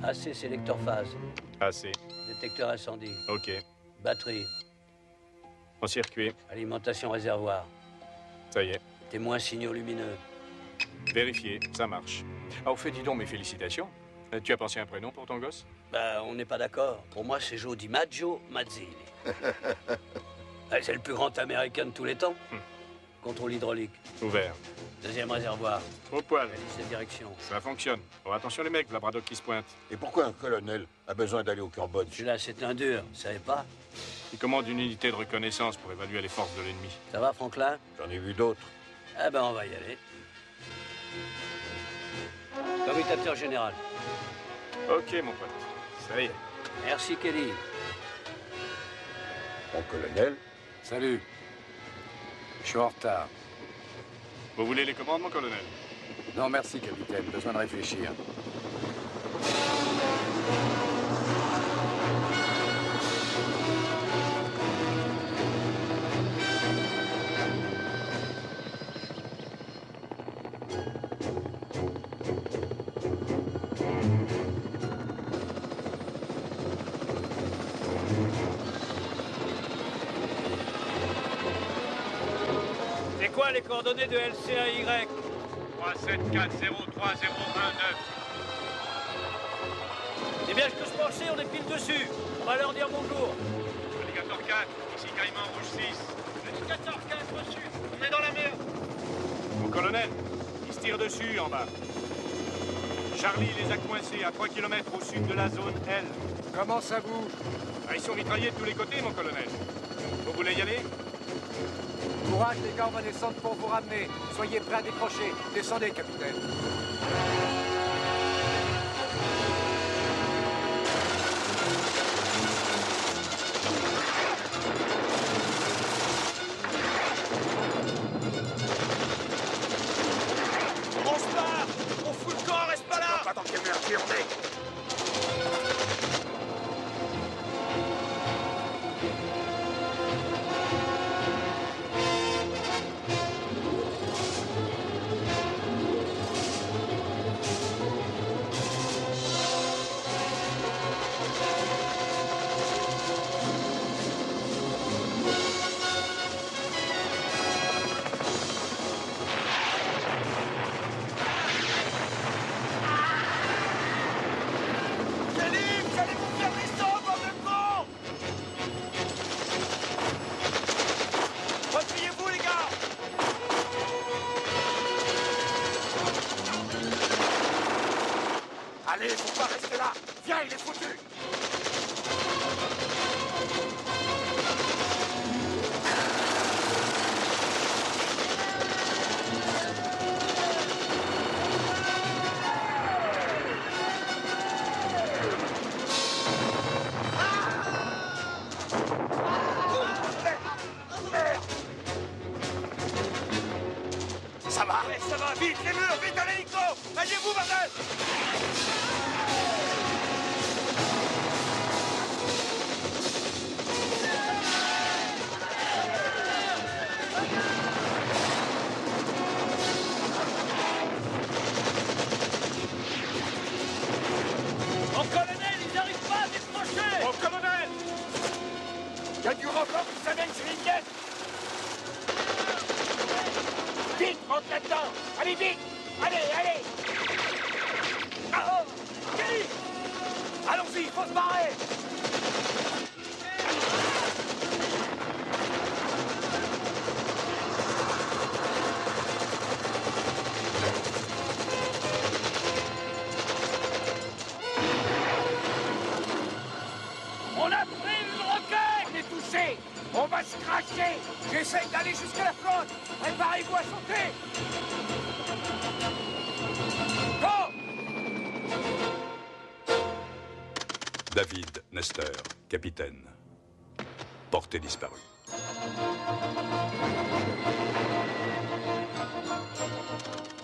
AC, sélecteur phase. AC. Détecteur incendie. OK. Batterie. En circuit. Alimentation réservoir. Ça y est. Témoins signaux lumineux. Vérifié, ça marche. Ah, au fait, dis donc, mes félicitations. Tu as pensé à un prénom pour ton gosse? Bah, on n'est pas d'accord. Pour moi, c'est Joe DiMaggio Mazzini. C'est le plus grand américain de tous les temps. Contrôle hydraulique. Ouvert. Deuxième réservoir. Au poil. Hélice de direction. Ça fonctionne. Bon, attention les mecs, la Braddock qui se pointe. Et pourquoi un colonel a besoin d'aller au Cambodge? Celui-là, c'est un dur, vous savez pas? Il commande une unité de reconnaissance pour évaluer les forces de l'ennemi. Ça va, Franklin? J'en ai vu d'autres. Ah ben, on va y aller. Commutateur général. Ok, mon pote. Ça y est. Merci, Kelly. Mon colonel? Salut. Je suis en retard. Vous voulez les commandes, mon colonel? Non, merci, capitaine. Besoin de réfléchir. C'est quoi les coordonnées de LCAY? 3740309. C'est bien ce que je pensais, on est pile dessus. On va leur dire bonjour. Alligator 4, ici Caïman Rouge 6. Alligator 4 reçu. On est dans la merde. Mon colonel, il se tire dessus en bas. Charlie les a coincés à 3 km au sud de la zone L. Comment ça bouge? Ah, ils sont mitraillés de tous les côtés, mon colonel. Vous voulez y aller? Courage, les gars, on va descendre pour vous ramener. Soyez prêts à décrocher. Descendez, capitaine. On se barre. On fout le camp, reste pas là. Pas dans quelle merde on est. Allez, faut pas rester là. Viens, il est foutu. Ça va. Ouais, ça va, vite, les murs, vite à l'hélico. Alliez-vous, bordel. Mon colonel, ils n'arrivent pas à décrocher. Mon colonel! Il y a du encore qui s'amène sur une pièce. Vite, rentre là-dedans. Allez, vite. Allez, allez. Ah, oh. Kelly. Allons-y, il faut se barrer. On a pris une roquette. On est touché. On va se cracher. J'essaye d'aller jusqu'à la flotte. Préparez-vous à sauter. Go. David Nestor, capitaine. Porté disparu.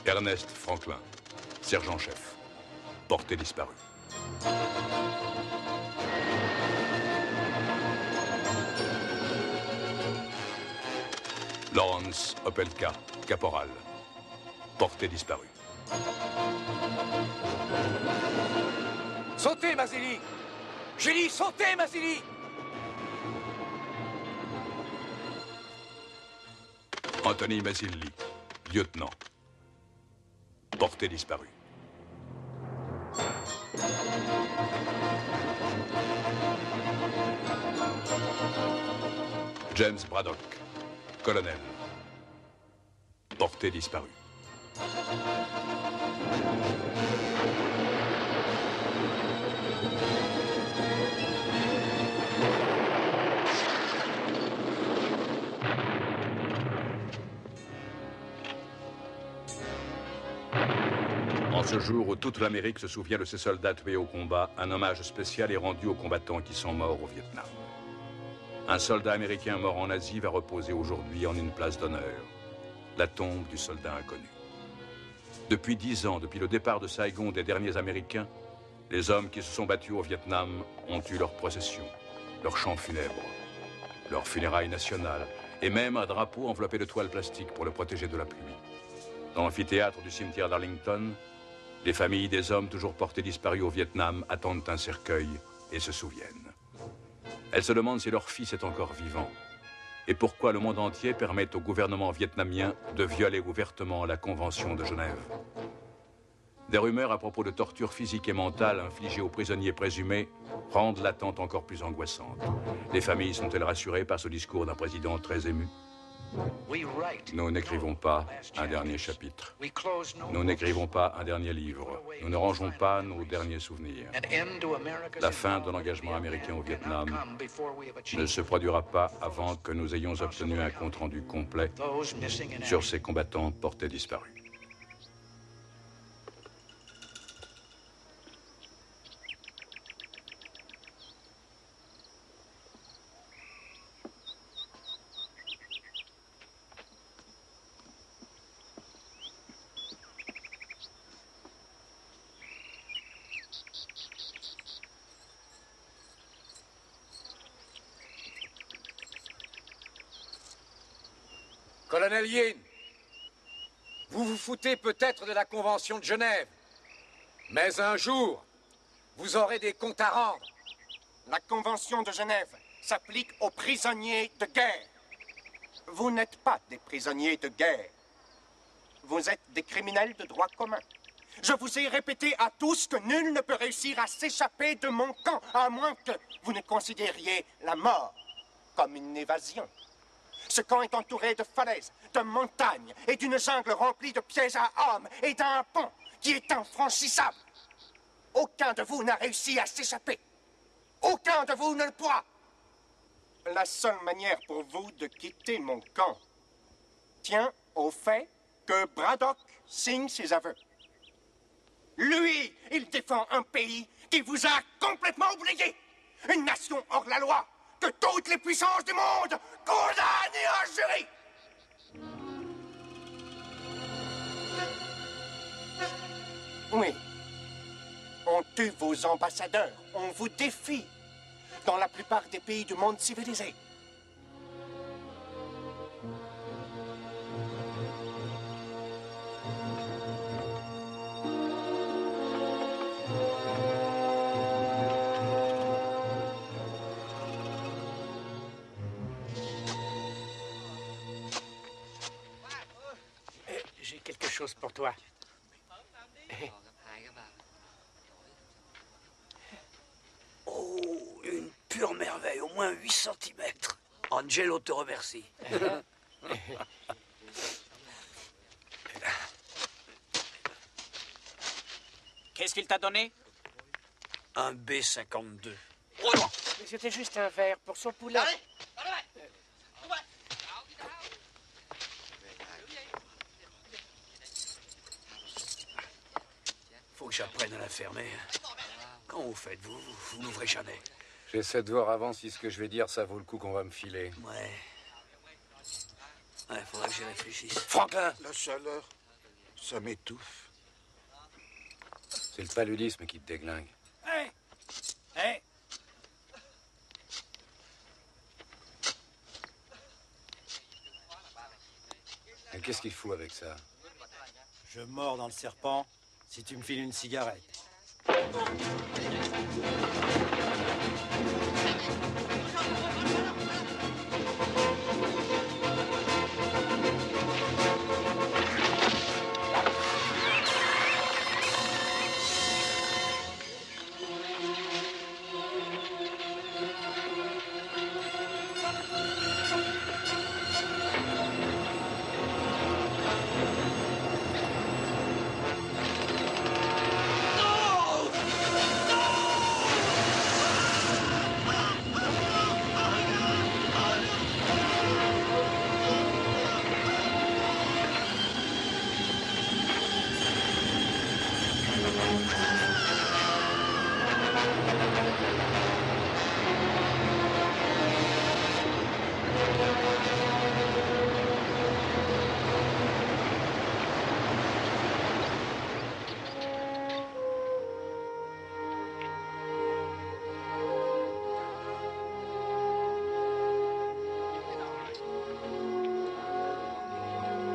Ernest Franklin, Sergent-chef. Portée disparue. Lawrence Opelka, caporal. Portée disparue. Sautez, Mazzilli! J'ai dit sautez, Mazzilli! Anthony Mazzilli, lieutenant. Portée disparue. James Braddock, colonel. Portée disparue. En ce jour où toute l'Amérique se souvient de ses soldats tués au combat, un hommage spécial est rendu aux combattants qui sont morts au Vietnam. Un soldat américain mort en Asie va reposer aujourd'hui en une place d'honneur, la tombe du soldat inconnu. Depuis 10 ans, depuis le départ de Saigon des derniers Américains, les hommes qui se sont battus au Vietnam ont eu leur procession, leur chant funèbre, leur funérailles nationales et même un drapeau enveloppé de toile plastique pour le protéger de la pluie. Dans l'amphithéâtre du cimetière d'Arlington, les familles des hommes toujours portés disparus au Vietnam attendent un cercueil et se souviennent. Elles se demandent si leur fils est encore vivant et pourquoi le monde entier permet au gouvernement vietnamien de violer ouvertement la Convention de Genève. Des rumeurs à propos de tortures physiques et mentales infligées aux prisonniers présumés rendent l'attente encore plus angoissante. Les familles sont-elles rassurées par ce discours d'un président très ému? Nous n'écrivons pas un dernier chapitre. Nous n'écrivons pas un dernier livre. Nous ne rangeons pas nos derniers souvenirs. La fin de l'engagement américain au Vietnam ne se produira pas avant que nous ayons obtenu un compte-rendu complet sur ces combattants portés disparus. Colonel Yin, vous vous foutez peut-être de la Convention de Genève, mais un jour, vous aurez des comptes à rendre. La Convention de Genève s'applique aux prisonniers de guerre. Vous n'êtes pas des prisonniers de guerre. Vous êtes des criminels de droit commun. Je vous ai répété à tous que nul ne peut réussir à s'échapper de mon camp, à moins que vous ne considériez la mort comme une évasion. Ce camp est entouré de falaises, de montagnes et d'une jungle remplie de pièges à hommes et d'un pont qui est infranchissable. Aucun de vous n'a réussi à s'échapper. Aucun de vous ne le pourra. La seule manière pour vous de quitter mon camp tient au fait que Braddock signe ses aveux. Lui, il défend un pays qui vous a complètement oublié. Une nation hors la loi que toutes les puissances du monde condamnent et injurient. Oui. On tue vos ambassadeurs, on vous défie dans la plupart des pays du monde civilisé. J'ai quelque chose pour toi. Oh, une pure merveille, au moins 8 cm. Angelo te remercie. Qu'est-ce qu'il t'a donné? Un B-52. Mais c'était juste un verre pour son poulet. Faut que j'apprenne à la fermer. Quand vous faites, vous l'ouvrez jamais. J'essaie de voir avant si ce que je vais dire, ça vaut le coup qu'on va me filer. Ouais, faudra que j'y réfléchisse. Franklin! La chaleur, ça m'étouffe. C'est le paludisme qui te déglingue. Hé! Hé! Et qu'est-ce qu'il fout avec ça? Je mords dans le serpent si tu me files une cigarette.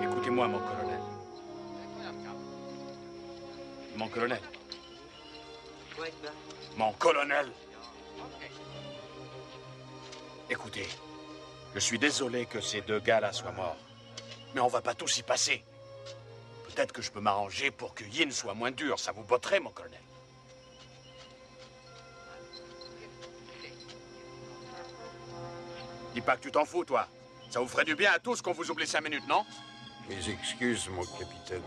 Écoutez-moi, mon colonel. Mon colonel. Mon colonel. Écoutez, je suis désolé que ces deux gars-là soient morts. Mais on va pas tous y passer. Peut-être que je peux m'arranger pour que Yin soit moins dur. Ça vous botterait, mon colonel. Dis pas que tu t'en fous, toi. Ça vous ferait du bien à tous qu'on vous oublie 5 minutes, non? Mes excuses, mon capitaine.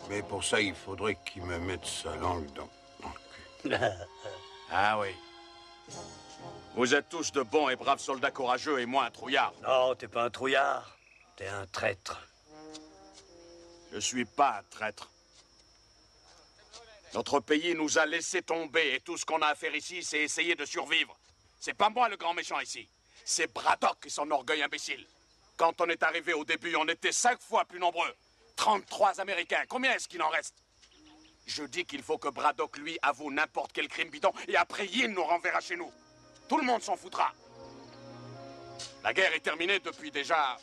Mais pour ça, il faudrait qu'il me mette sa langue dans le cul. Ah oui. Vous êtes tous de bons et braves soldats courageux et moi un trouillard. Non, t'es pas un trouillard. T'es un traître. Je suis pas un traître. Notre pays nous a laissé tomber et tout ce qu'on a à faire ici, c'est essayer de survivre. C'est pas moi le grand méchant ici. C'est Braddock et son orgueil imbécile. Quand on est arrivé au début, on était 5 fois plus nombreux. 33 Américains. Combien est-ce qu'il en reste? Je dis qu'il faut que Braddock, lui, avoue n'importe quel crime bidon et après Yin nous renverra chez nous. Tout le monde s'en foutra. La guerre est terminée depuis déjà...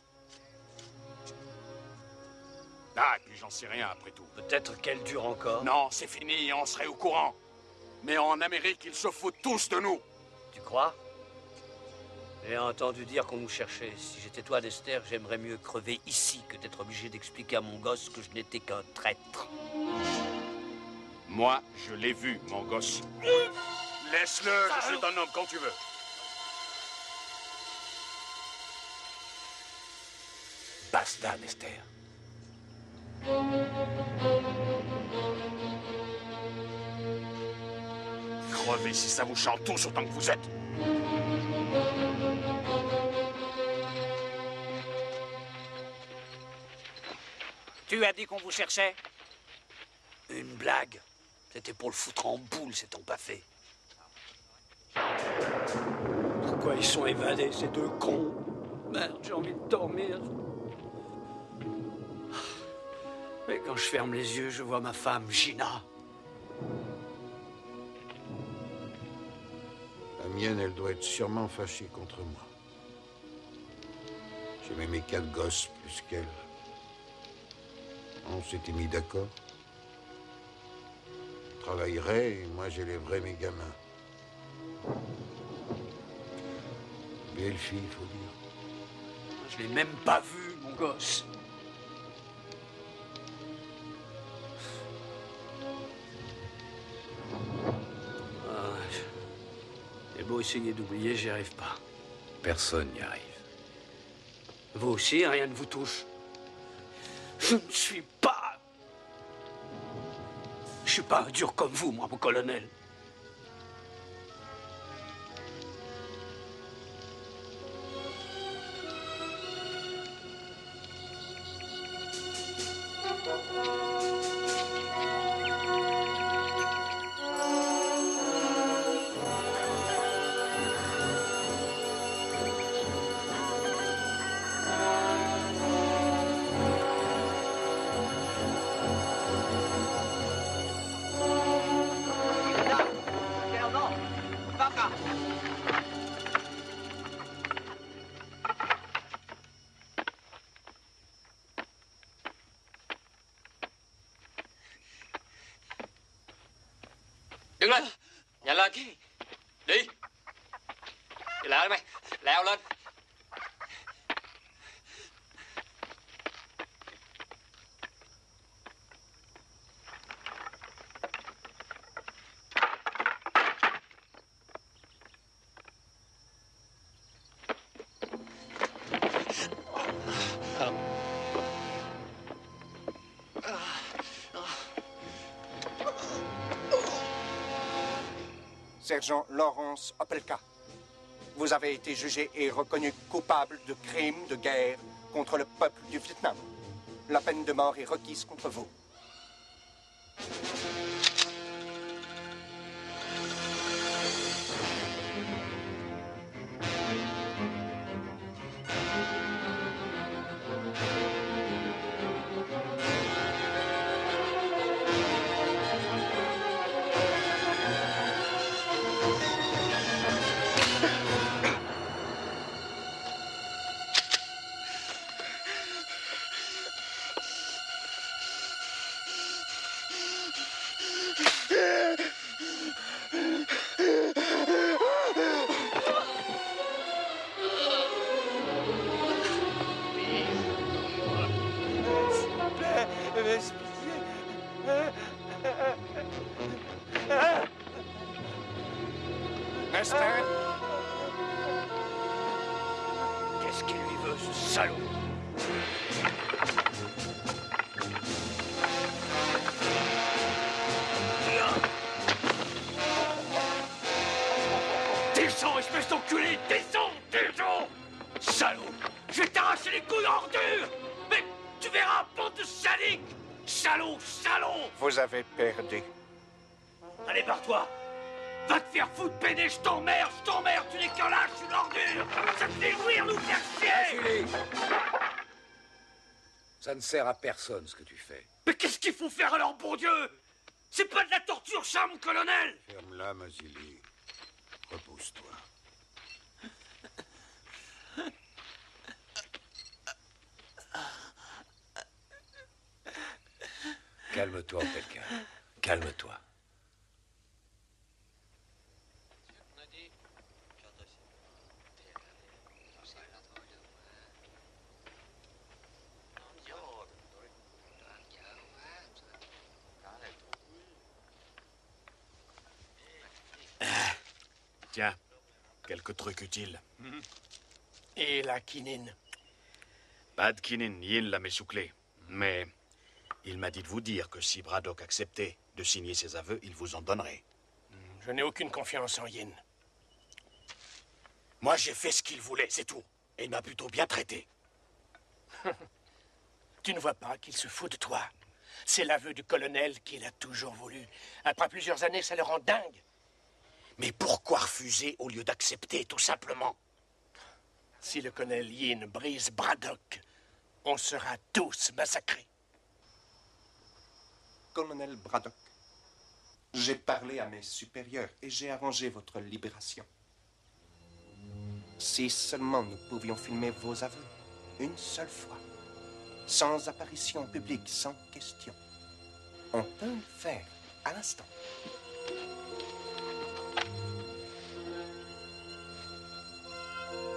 Ah, et puis j'en sais rien après tout. Peut-être qu'elle dure encore. Non, c'est fini, on serait au courant. Mais en Amérique, ils se foutent tous de nous. Tu crois? J'ai entendu dire qu'on nous cherchait. Si j'étais toi, Dexter, j'aimerais mieux crever ici que d'être obligé d'expliquer à mon gosse que je n'étais qu'un traître. Moi, je l'ai vu, mon gosse. Laisse-le, je suis ton homme quand tu veux. Basta, Dexter. Crevez si ça vous chante tous autant que vous êtes. Tu as dit qu'on vous cherchait? Une blague. C'était pour le foutre en boule, c'est ton pas fait. Pourquoi ils sont évadés, ces deux cons? Merde, j'ai envie de dormir. Mais quand je ferme les yeux, je vois ma femme, Gina. La mienne, elle doit être sûrement fâchée contre moi. J'aimais mes 4 gosses plus qu'elle. On s'était mis d'accord. Je travaillerais et moi j'élèverais mes gamins. Belle fille, il faut dire. Je l'ai même pas vu, mon gosse. J'ai beau essayer d'oublier, j'y arrive pas. Personne n'y arrive. Vous aussi, rien ne vous touche. Je ne suis pas... Je suis pas un dur comme vous, moi, mon colonel. Đứng lên. Nhanh lên. Đi. Đi lại mày. Leo lên. Sergent Lawrence Opelka, vous avez été jugé et reconnu coupable de crimes de guerre contre le peuple du Vietnam. La peine de mort est requise contre vous. Nestor? Qu'est-ce qu'il lui veut, ce salaud? Descends, espèce d'enculé! Descends! Descends! Salaud! Je vais t'arracher les couilles en ordure! Mais tu verras, bande de sadiques! Salaud! Salaud! Vous avez perdu. Allez, barre-toi! Va te faire foutre, pédé, je t'emmerde, tu n'es qu'un lâche, une ordure! Ça te fait jouir, nous faire chier! Julie, ça ne sert à personne ce que tu fais. Mais qu'est-ce qu'il faut faire alors, bon Dieu? C'est pas de la torture, ça, mon colonel! Ferme-la, Mazili. Repose-toi. Calme-toi, Opelka. Calme-toi. Tiens, quelques trucs utiles. Et la quinine? Pas de quinine, Yin l'a m'essouclé. Mais il m'a dit de vous dire que si Braddock acceptait de signer ses aveux, il vous en donnerait. Je n'ai aucune confiance en Yin. Moi, j'ai fait ce qu'il voulait, c'est tout. Et il m'a plutôt bien traité. Tu ne vois pas qu'il se fout de toi? C'est l'aveu du colonel qu'il a toujours voulu. Après plusieurs années, ça le rend dingue. Mais pourquoi refuser au lieu d'accepter, tout simplement? Si le colonel Yin brise Braddock, on sera tous massacrés. Colonel Braddock, j'ai parlé à mes supérieurs et j'ai arrangé votre libération. Si seulement nous pouvions filmer vos aveux, une seule fois, sans apparition publique, sans question. On peut le faire à l'instant.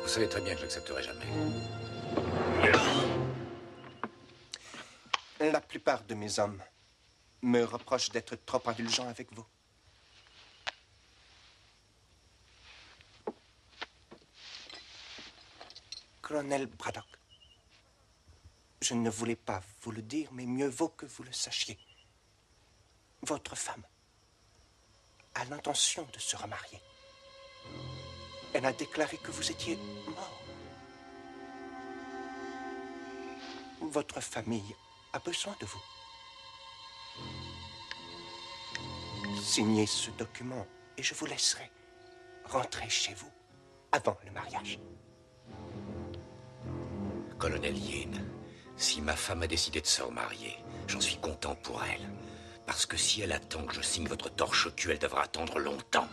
Vous savez très bien que je n'accepterai jamais. La plupart de mes hommes me reprochent d'être trop indulgent avec vous. Colonel Braddock, je ne voulais pas vous le dire, mais mieux vaut que vous le sachiez. Votre femme a l'intention de se remarier. Elle a déclaré que vous étiez mort. Votre famille a besoin de vous. Signez ce document et je vous laisserai rentrer chez vous avant le mariage. Colonel Yin, si ma femme a décidé de se remarier, j'en suis content pour elle. Parce que si elle attend que je signe votre torche au cul, elle devra attendre longtemps.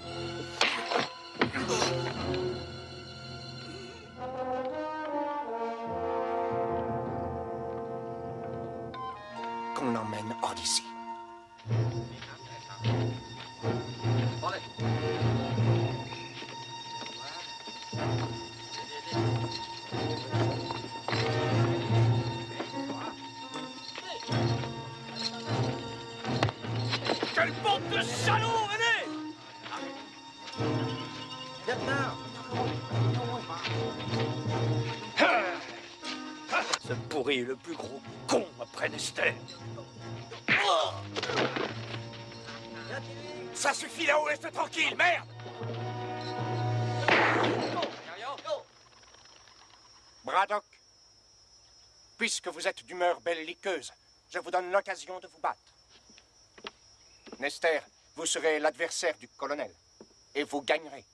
Qu'on l'emmène hors d'ici. Salaud, venez! Ce pourri est le plus gros con après Nester. Ça suffit là-haut, laisse-le tranquille, merde! Braddock, puisque vous êtes d'humeur belliqueuse, je vous donne l'occasion de vous battre. Nester, vous serez l'adversaire du colonel, et vous gagnerez.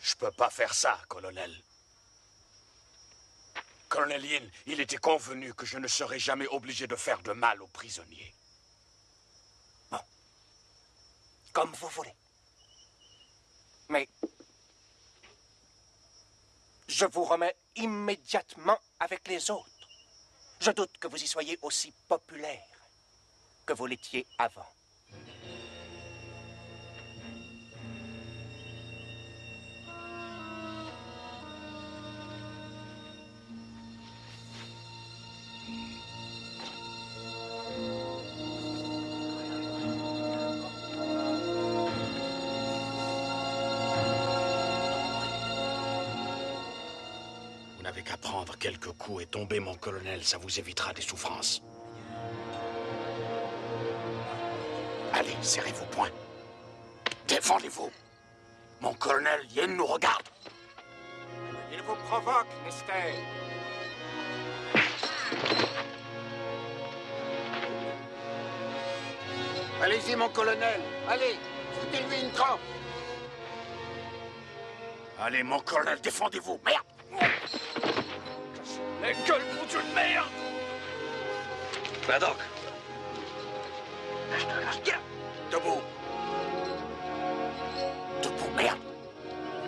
Je peux pas faire ça, colonel. Colonel Yin, il était convenu que je ne serais jamais obligé de faire de mal aux prisonniers. Bon. Comme vous voulez. Mais je vous remets immédiatement avec les autres. Je doute que vous y soyez aussi populaire que vous l'étiez avant. Vous n'avez qu'à prendre quelques coups et tomber, mon colonel, ça vous évitera des souffrances. Allez, serrez vos poings. Défendez-vous. Mon colonel Yin nous regarde. Il vous provoque, Nester. Allez-y, mon colonel. Allez, foutez-lui une trempe. Allez, mon colonel, défendez-vous. Merde! La gueule, mon Dieu de merde! Braddock, Debout. Debout, merde.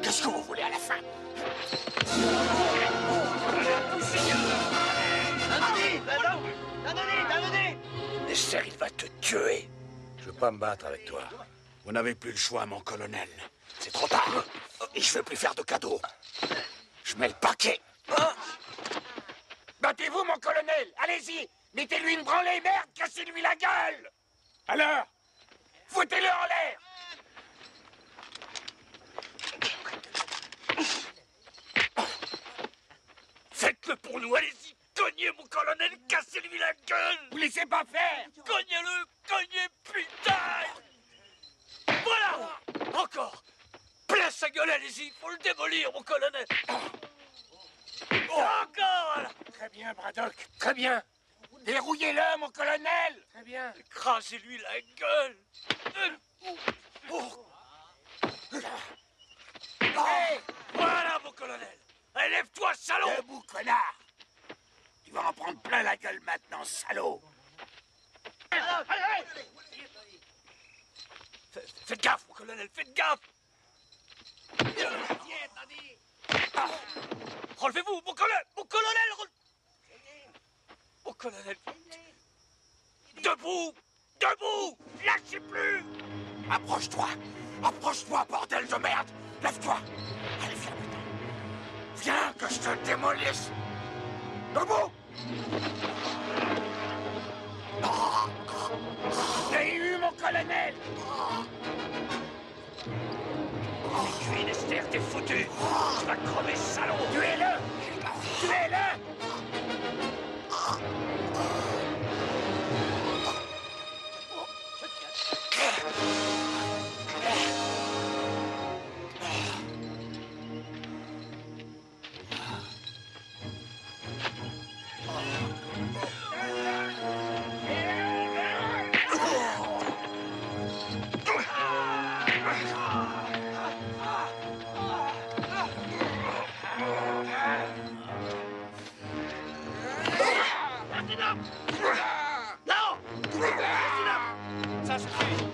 Qu'est-ce que vous voulez à la fin? Nester, il va te tuer. Je veux pas me battre avec toi. Vous n'avez plus le choix, mon colonel. C'est trop tard. Et je veux plus faire de cadeaux. Je mets le paquet. Battez-vous, mon colonel. Allez-y. Mettez-lui une branlée, merde. Cassez-lui la gueule. Alors, foutez-le en l'air. Faites-le pour nous, allez-y! Cognez, mon colonel, cassez-lui la gueule! Vous laissez pas faire. Cognez-le! Cognez, putain! Voilà! Encore! Plein sa gueule, allez-y! Faut le démolir, mon colonel! Encore, voilà! Très bien, Braddock. Très bien. Dérouillez-le, mon colonel. Très bien. Écrasez-lui la gueule! Hey, Voilà, mon colonel! Allez, lève-toi, salaud! debout, connard. Tu vas en prendre plein la gueule maintenant, salaud. Faites gaffe, mon colonel, faites gaffe! Relevez-vous, mon colonel! Mon colonel! Mon colonel! Debout! Debout! Lâchez plus! Approche-toi. Approche-toi, bordel de merde. Lève-toi. Allez, viens maintenant. Viens que je te démolisse. Debout. Je l'ai eu, mon colonel. T'es cuit, Nester, t'es foutu! Tu vas crever, salaud! Tuez-le. Tuez-le. Non! Ça suffit!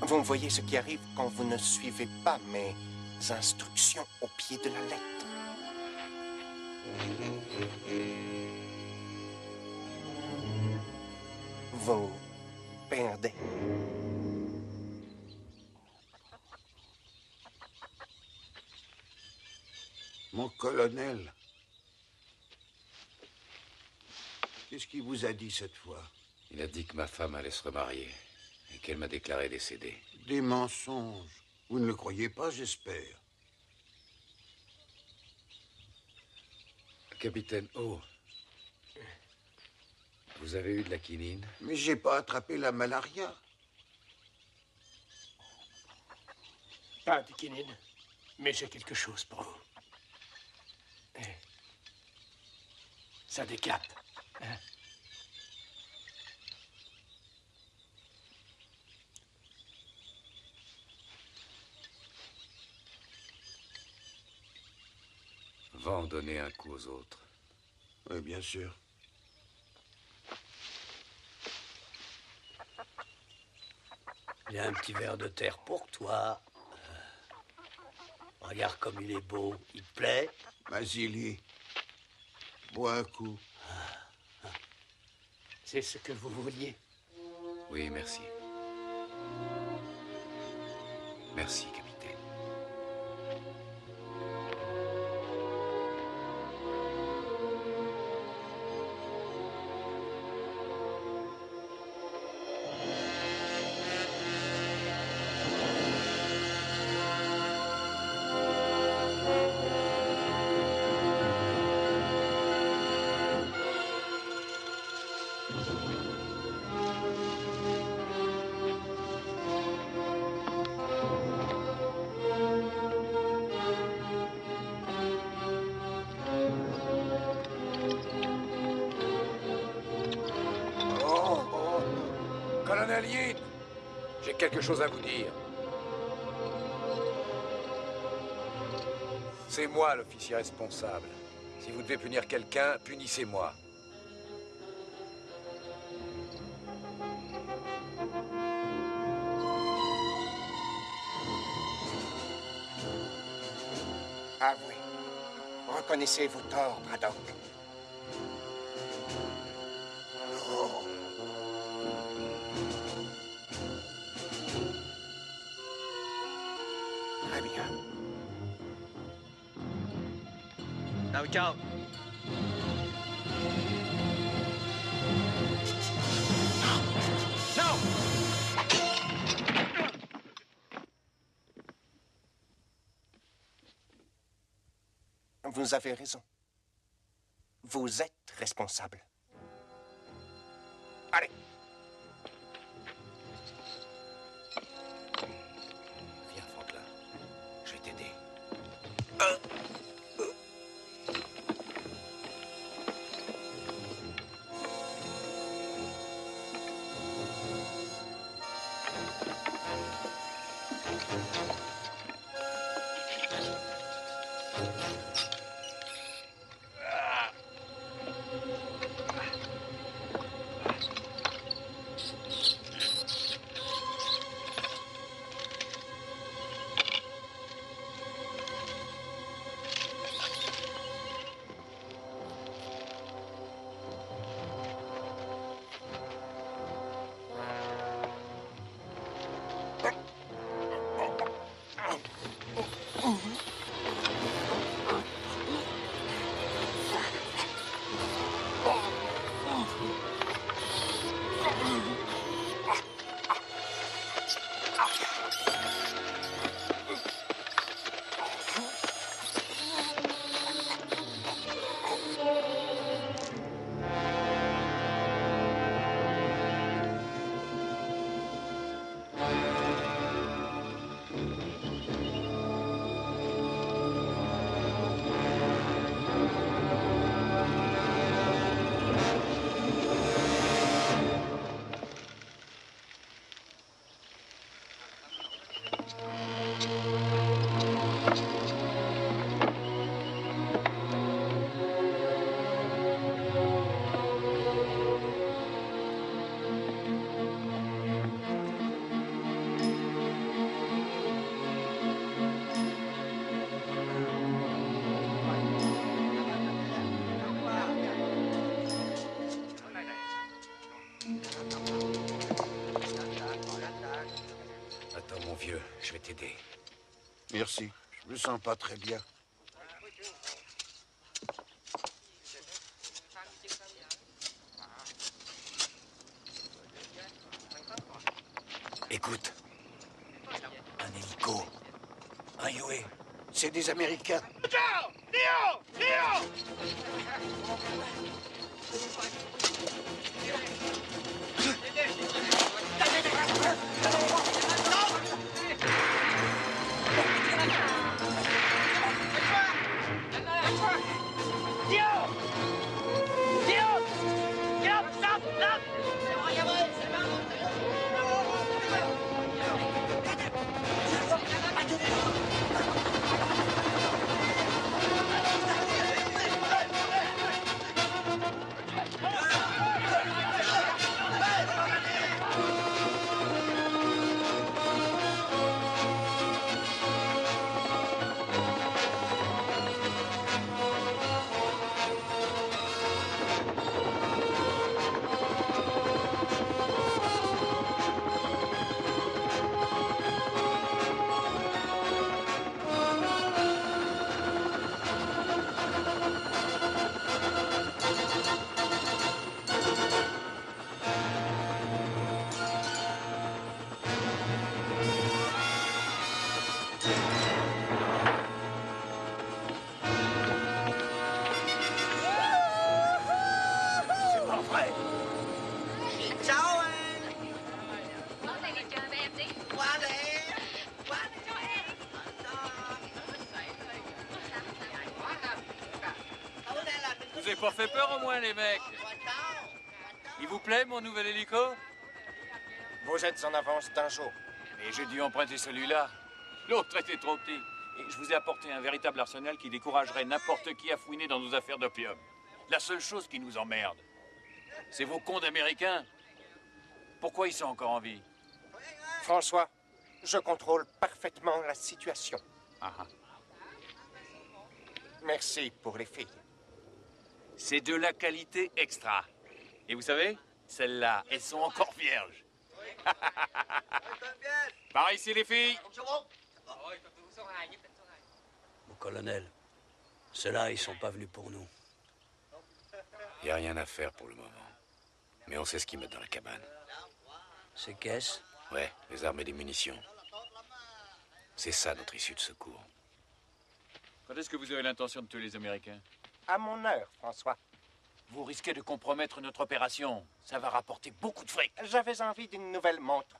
Vous voyez ce qui arrive quand vous ne suivez pas mes instructions au pied de la lettre. Vous perdez. Mon colonel. Qu'est-ce qu'il vous a dit cette fois? Il a dit que ma femme allait se remarier et qu'elle m'a déclaré décédée. Des mensonges. Vous ne le croyez pas, j'espère. Capitaine O, vous avez eu de la quinine? Mais j'ai pas attrapé la malaria. Pas de quinine, mais j'ai quelque chose pour vous. Ça décape. Hein? Va en donner un coup aux autres. Oui, bien sûr. Il y a un petit verre de terre pour toi. Regarde comme il est beau. Il te plaît? Mazili, bois un coup. C'est ce que vous vouliez. Oui, merci. Merci, capitaine. Colonel Yin, j'ai quelque chose à vous dire. C'est moi l'officier responsable. Si vous devez punir quelqu'un, punissez-moi. Avouez. Reconnaissez vos torts, Braddock. Très bien. Now go. No! Vous avez raison. Vous êtes responsable. Allez. Viens, Franklin. Je vais t'aider. Attends, mon vieux, je vais t'aider. Merci. Je me sens pas très bien. Écoute. Un hélico. Un Huey. C'est des Américains. Ciao! Léo! Léo! vous ai pas fait peur au moins, les mecs? Il vous plaît, mon nouvel hélico? Vous êtes en avance d'un jour. Et j'ai dû emprunter celui-là. L'autre était trop petit. Et je vous ai apporté un véritable arsenal qui découragerait n'importe qui à fouiner dans nos affaires d'opium. La seule chose qui nous emmerde, c'est vos cons d'Américains. Pourquoi ils sont encore en vie? François, je contrôle parfaitement la situation. Merci pour les filles. C'est de la qualité extra. Et vous savez, celles-là, elles sont encore vierges. Par ici, les filles. Mon colonel, ceux-là, ils sont pas venus pour nous. Il n'y a rien à faire pour le moment. Mais on sait ce qu'ils mettent dans la cabane. Ces caisses? Ouais, les armes et les munitions. C'est ça notre issue de secours. Quand est-ce que vous avez l'intention de tuer les Américains? À mon heure, François. Vous risquez de compromettre notre opération. Ça va rapporter beaucoup de fric. J'avais envie d'une nouvelle montre.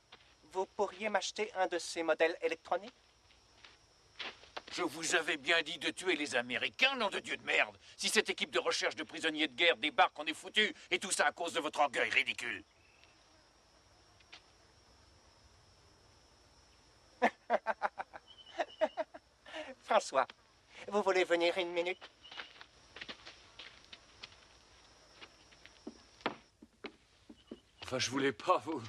Vous pourriez m'acheter un de ces modèles électroniques? Je vous avais bien dit de tuer les Américains, nom de Dieu de merde. Si cette équipe de recherche de prisonniers de guerre débarque, on est foutu. Et tout ça à cause de votre orgueil ridicule. François, vous voulez venir une minute? Enfin, je voulais pas vous...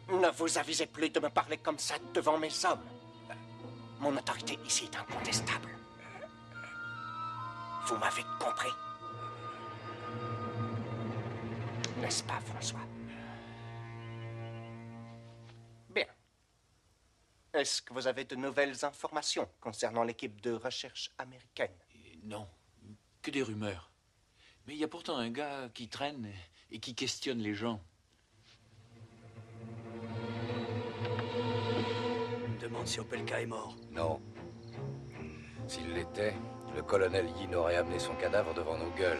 Ne vous avisez plus de me parler comme ça devant mes hommes. Mon autorité ici est incontestable. Vous m'avez compris? N'est-ce pas, François? Bien. Est-ce que vous avez de nouvelles informations concernant l'équipe de recherche américaine? Non, que des rumeurs. Mais il y a pourtant un gars qui traîne et qui questionne les gens. Il me demande si Opelka est mort. Non. S'il l'était, le colonel Yin aurait amené son cadavre devant nos gueules.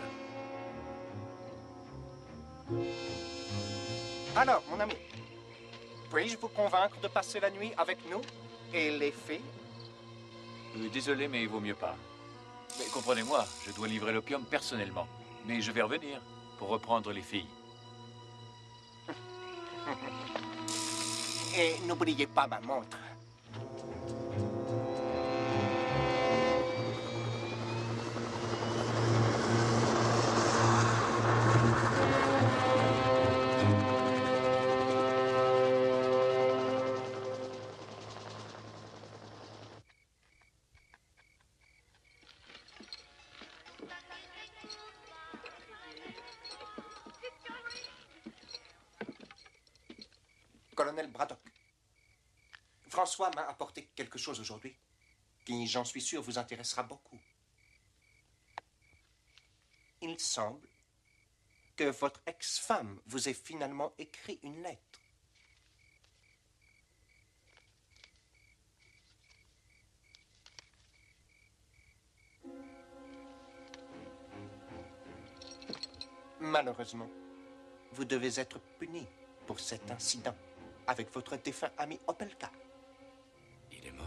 Alors, mon ami, puis-je vous convaincre de passer la nuit avec nous et les filles? Désolé, mais il vaut mieux pas. Mais comprenez-moi, je dois livrer l'opium personnellement. Mais je vais revenir pour reprendre les filles. Et n'oubliez pas ma montre. Colonel Braddock, François m'a apporté quelque chose aujourd'hui qui, j'en suis sûr, vous intéressera beaucoup. Il semble que votre ex-femme vous ait finalement écrit une lettre. Malheureusement, vous devez être puni pour cet incident avec votre défunt ami Opelka. Il est mort.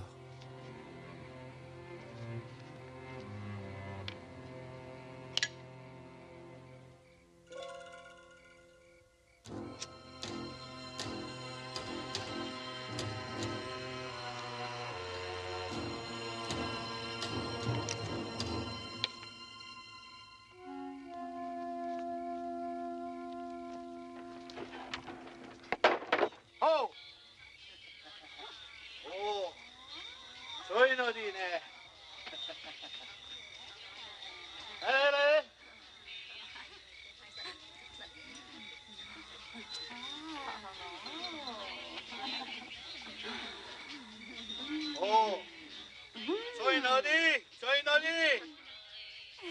Oh! Oh! Soy Nodine. Allez! Oh! Soy Nodi! Soy Nodi!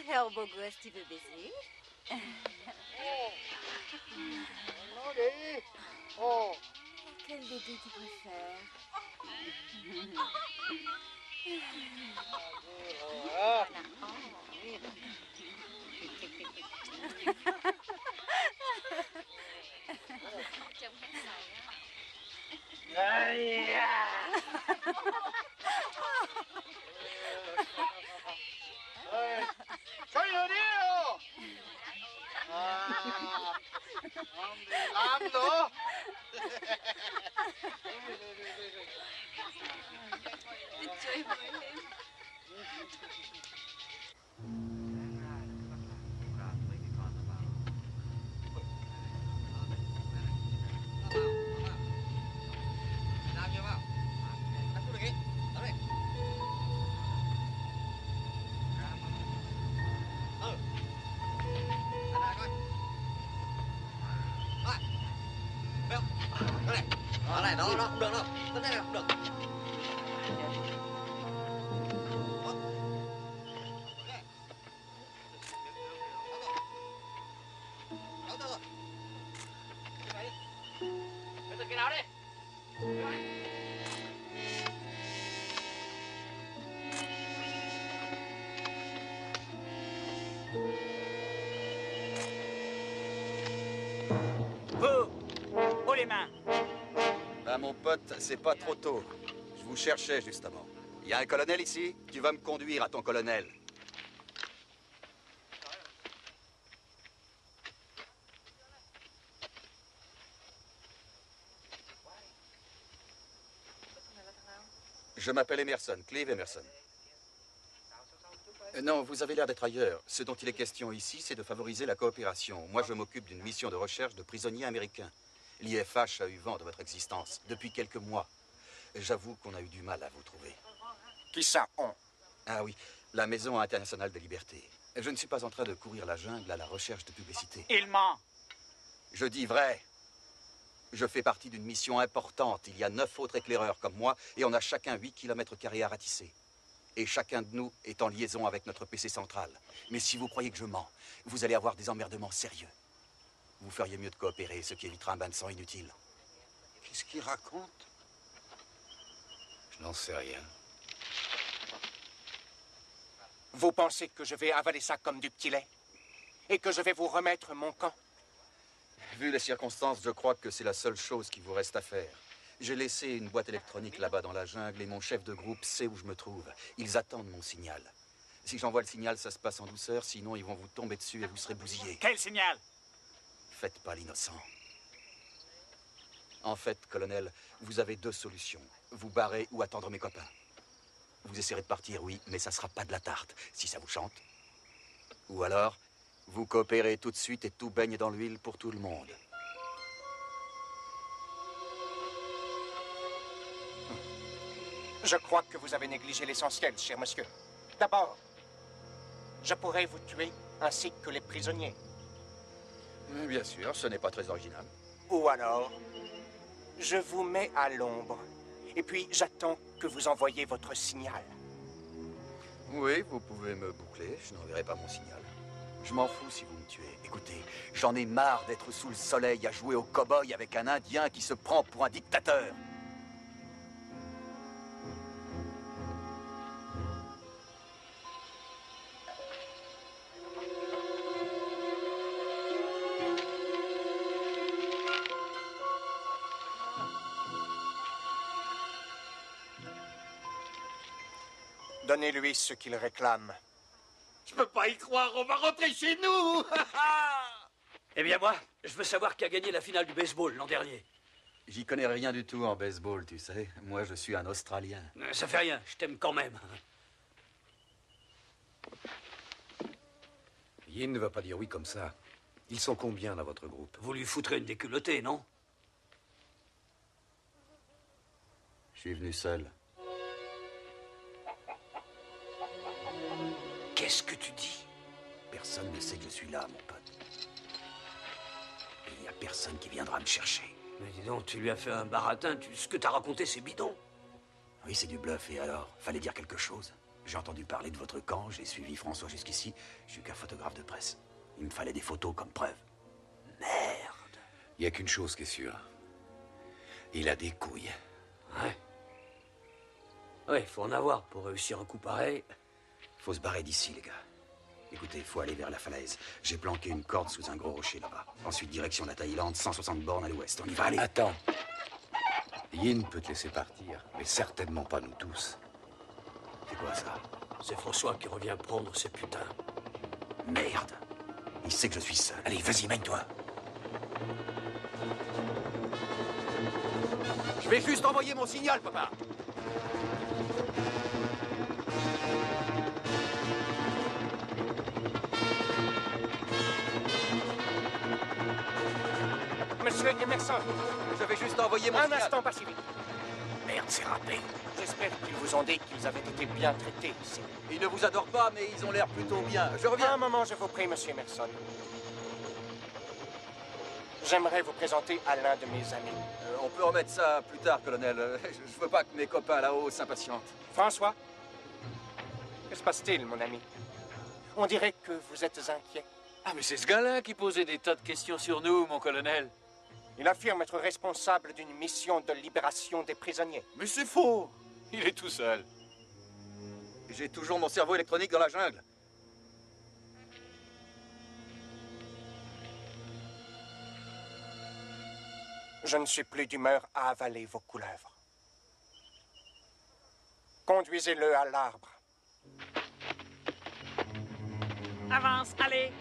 Alors, beau gosse, tu veux baiser? Oh! Nodi! Oh! Quel des deux tu préfères? Ah! Aïe! Soy Nodino! Ah! Ando! Ở này nó không được đâu, cái này là không được. Bây giờ cái nào đi? Vous, haut les mains. Ben, mon pote, c'est pas trop tôt. Je vous cherchais, justement. Il y a un colonel ici? Tu vas me conduire à ton colonel. Je m'appelle Emerson, Clive Emerson. Non, vous avez l'air d'être ailleurs. Ce dont il est question ici, c'est de favoriser la coopération. Moi, je m'occupe d'une mission de recherche de prisonniers américains. L'IFH a eu vent de votre existence depuis quelques mois. J'avoue qu'on a eu du mal à vous trouver. Qui ça, on? Ah oui, la Maison internationale des libertés. Je ne suis pas en train de courir la jungle à la recherche de publicité. Il ment. Je dis vrai. Je fais partie d'une mission importante. Il y a 9 autres éclaireurs comme moi et on a chacun 8 km² à ratisser. Et chacun de nous est en liaison avec notre PC central. Mais si vous croyez que je mens, vous allez avoir des emmerdements sérieux. Vous feriez mieux de coopérer, ce qui évitera un bain de sang inutile. Qu'est-ce qu'il raconte? Je n'en sais rien. Vous pensez que je vais avaler ça comme du petit lait? Et que je vais vous remettre mon camp? Vu les circonstances, je crois que c'est la seule chose qui vous reste à faire. J'ai laissé une boîte électronique là-bas dans la jungle et mon chef de groupe sait où je me trouve. Ils attendent mon signal. Si j'envoie le signal, ça se passe en douceur, sinon ils vont vous tomber dessus et vous serez bousillés. Quel signal? Faites pas l'innocent. En fait, colonel, vous avez 2 solutions. Vous barrer ou attendre mes copains. Vous essaierez de partir, oui, mais ça sera pas de la tarte, si ça vous chante. Ou alors, vous coopérez tout de suite et tout baigne dans l'huile pour tout le monde. Je crois que vous avez négligé l'essentiel, cher monsieur. D'abord, je pourrais vous tuer ainsi que les prisonniers. Bien sûr, ce n'est pas très original. Ou alors, je vous mets à l'ombre. Et puis, j'attends que vous envoyiez votre signal. Oui, vous pouvez me boucler, je n'enverrai pas mon signal. Je m'en fous si vous me tuez. Écoutez, j'en ai marre d'être sous le soleil à jouer au cow-boy avec un Indien qui se prend pour un dictateur. Donnez-lui ce qu'il réclame. Je peux pas y croire, on va rentrer chez nous. Eh bien moi, je veux savoir qui a gagné la finale du baseball l'an dernier. J'y connais rien du tout en baseball, tu sais. Moi, je suis un Australien. Ça fait rien, je t'aime quand même. Yin ne va pas dire oui comme ça. Ils sont combien dans votre groupe? Vous lui foutrez une déculottée, non? Je suis venu seul. Qu'est-ce que tu dis? Personne ne sait que je suis là, mon pote. Et il n'y a personne qui viendra me chercher. Mais dis donc, tu lui as fait un baratin, ce que t'as raconté, c'est bidon. Oui, c'est du bluff, et alors? Fallait dire quelque chose. J'ai entendu parler de votre camp, j'ai suivi François jusqu'ici. Je suis qu'un photographe de presse. Il me fallait des photos comme preuve. Merde. Il n'y a qu'une chose qui est sûre. Il a des couilles. Ouais. Ouais, faut en avoir pour réussir un coup pareil. Faut se barrer d'ici, les gars. Écoutez, faut aller vers la falaise. J'ai planqué une corde sous un gros rocher là-bas. Ensuite, direction la Thaïlande, 160 bornes à l'ouest. On y va, allez. Attends. Yin peut te laisser partir, mais certainement pas nous tous. C'est quoi ça? C'est François qui revient prendre ses putains. Merde. Il sait que je suis seul. Allez, vas-y, mène-toi. Je vais juste envoyer mon signal, papa. Monsieur Emerson, je vais juste envoyer mon signal. Un instant, pas si vite. Merde, c'est râpé. J'espère qu'ils vous ont dit qu'ils avaient été bien traités ici. Ils ne vous adorent pas, mais ils ont l'air plutôt bien. Je reviens. Un moment, je vous prie, monsieur Emerson. J'aimerais vous présenter à l'un de mes amis. On peut remettre ça plus tard, colonel. Je veux pas que mes copains là-haut s'impatientent. François, que se passe-t-il, mon ami? On dirait que vous êtes inquiet. Ah, mais c'est ce gars-là qui posait des tas de questions sur nous, mon colonel. Il affirme être responsable d'une mission de libération des prisonniers. Mais c'est faux. Il est tout seul. J'ai toujours mon cerveau électronique dans la jungle. Je ne suis plus d'humeur à avaler vos couleuvres. Conduisez-le à l'arbre. Avance, allez.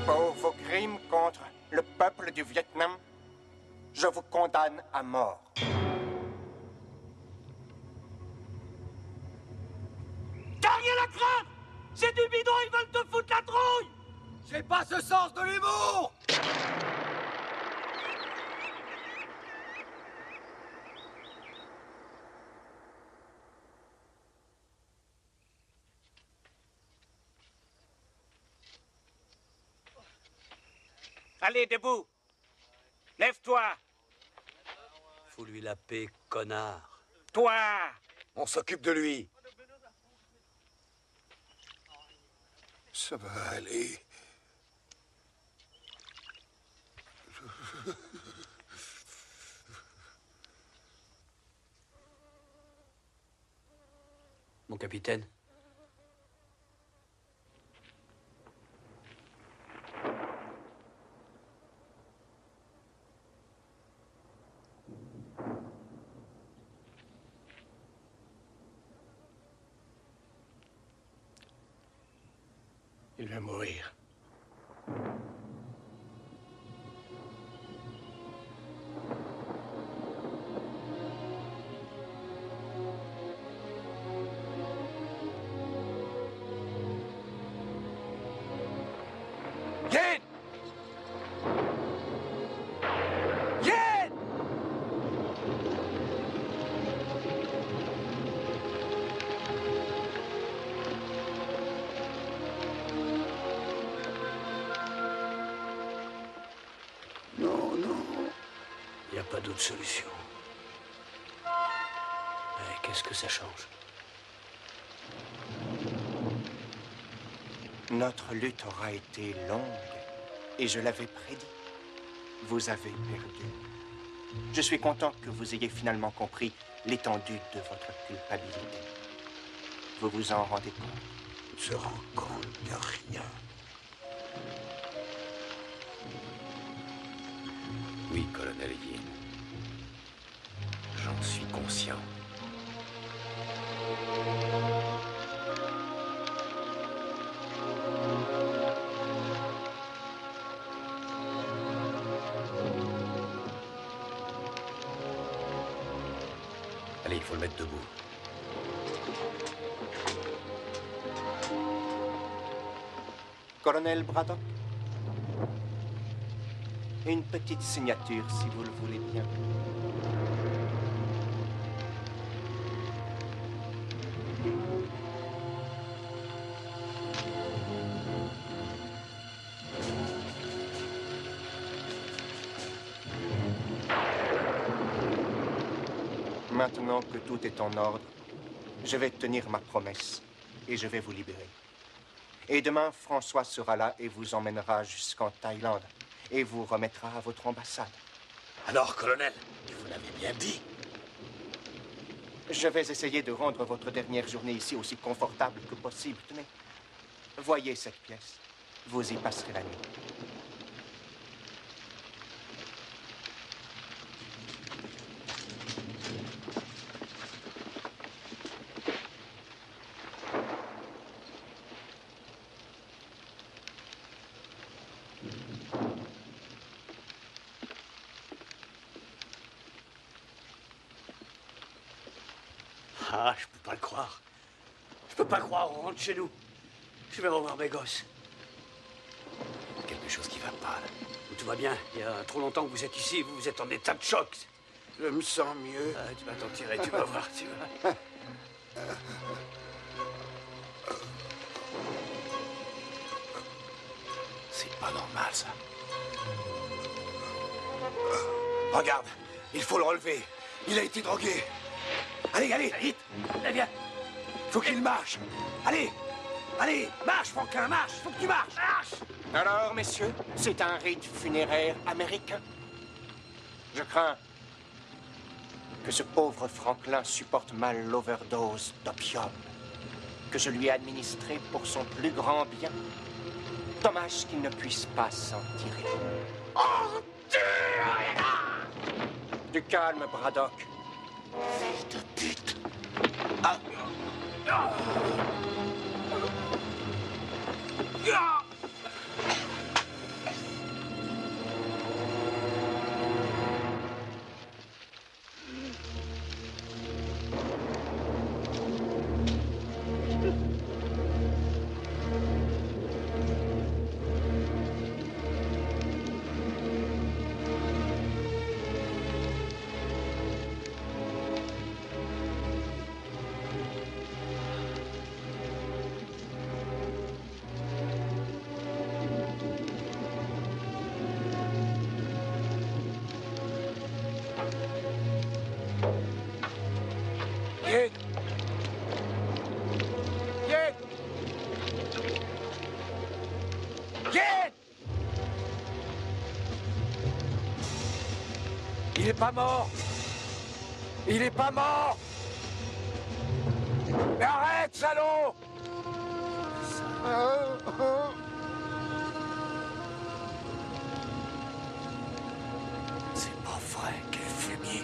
Pour vos crimes contre le peuple du Vietnam, je vous condamne à mort. T'as rien à craindre! C'est du bidon, ils veulent te foutre la trouille! J'ai pas ce sens de l'humour! Allez, debout. Lève-toi. Faut lui la paix, connard. Toi. On s'occupe de lui. Ça va aller. Mon capitaine. Il va mourir. Yen! Yen! Non, non. Il n'y a pas d'autre solution. Mais qu'est-ce que ça change? Notre lutte aura été longue, et je l'avais prédit. Vous avez perdu. Je suis content que vous ayez finalement compris l'étendue de votre culpabilité. Vous vous en rendez compte? On se rend compte de rien. Oui, colonel Yin. J'en suis conscient. Allez, il faut le mettre debout. Colonel Braddock, une petite signature, si vous le voulez bien. Maintenant que tout est en ordre, je vais tenir ma promesse et je vais vous libérer. Et demain, François sera là et vous emmènera jusqu'en Thaïlande et vous remettra à votre ambassade. Alors, colonel, vous l'avez bien dit. Je vais essayer de rendre votre dernière journée ici aussi confortable que possible. Tenez, voyez cette pièce. Vous y passerez la nuit. Ah, je peux pas le croire. Je peux pas croire, on rentre chez nous. Je vais revoir mes gosses. Quelque chose qui va pas, là. Tout va bien. Il y a trop longtemps que vous êtes ici. Vous êtes en état de choc. Je me sens mieux. Ah, tu vas t'en tirer, tu vas voir, tu vas. C'est pas normal, ça. Regarde, il faut le relever. Il a été drogué. Allez, allez, vite. Allez, viens. Faut qu'il marche. Allez, allez, marche, Franklin, marche. Faut que tu marches, marche. Alors, messieurs, c'est un rite funéraire américain. Je crains que ce pauvre Franklin supporte mal l'overdose d'opium que je lui ai administré pour son plus grand bien. Dommage qu'il ne puisse pas s'en tirer. Oh, Dieu! Du calme, Braddock. Fils de pute! Ah. Yin! Yin! Yin! Il est pas mort! Il est pas mort! Mais arrête, salaud! C'est pas vrai, quel fumier.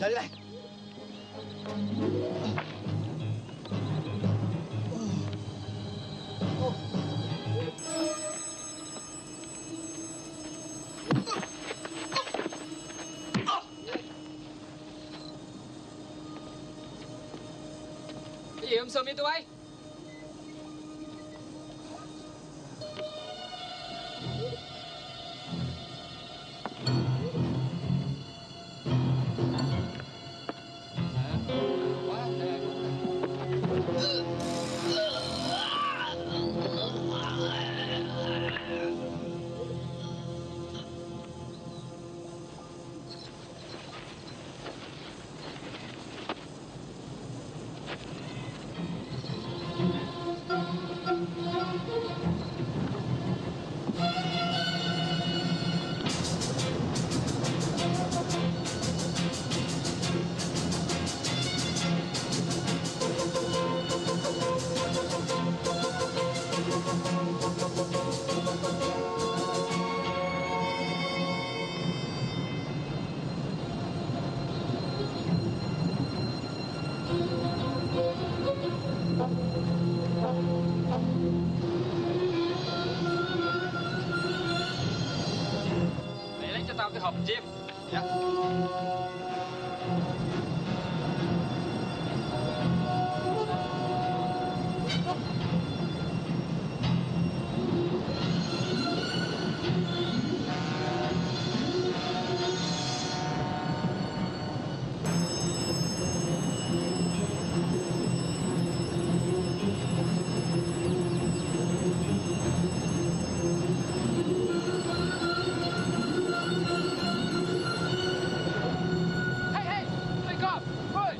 Salut là. Cái gì ông Sơm với tụi bay? Mày lấy cho tao cái hộp chim. Dạ. Hey, hey! Wake up! Good!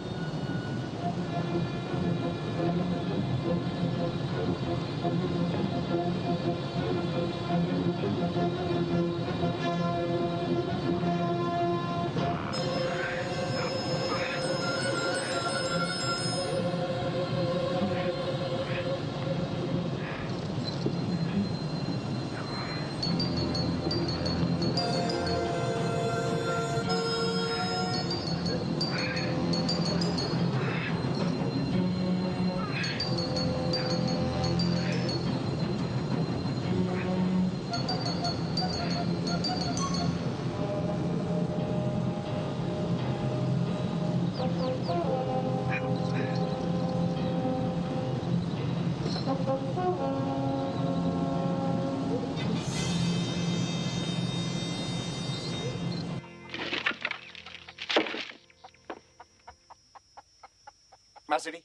Marzilli,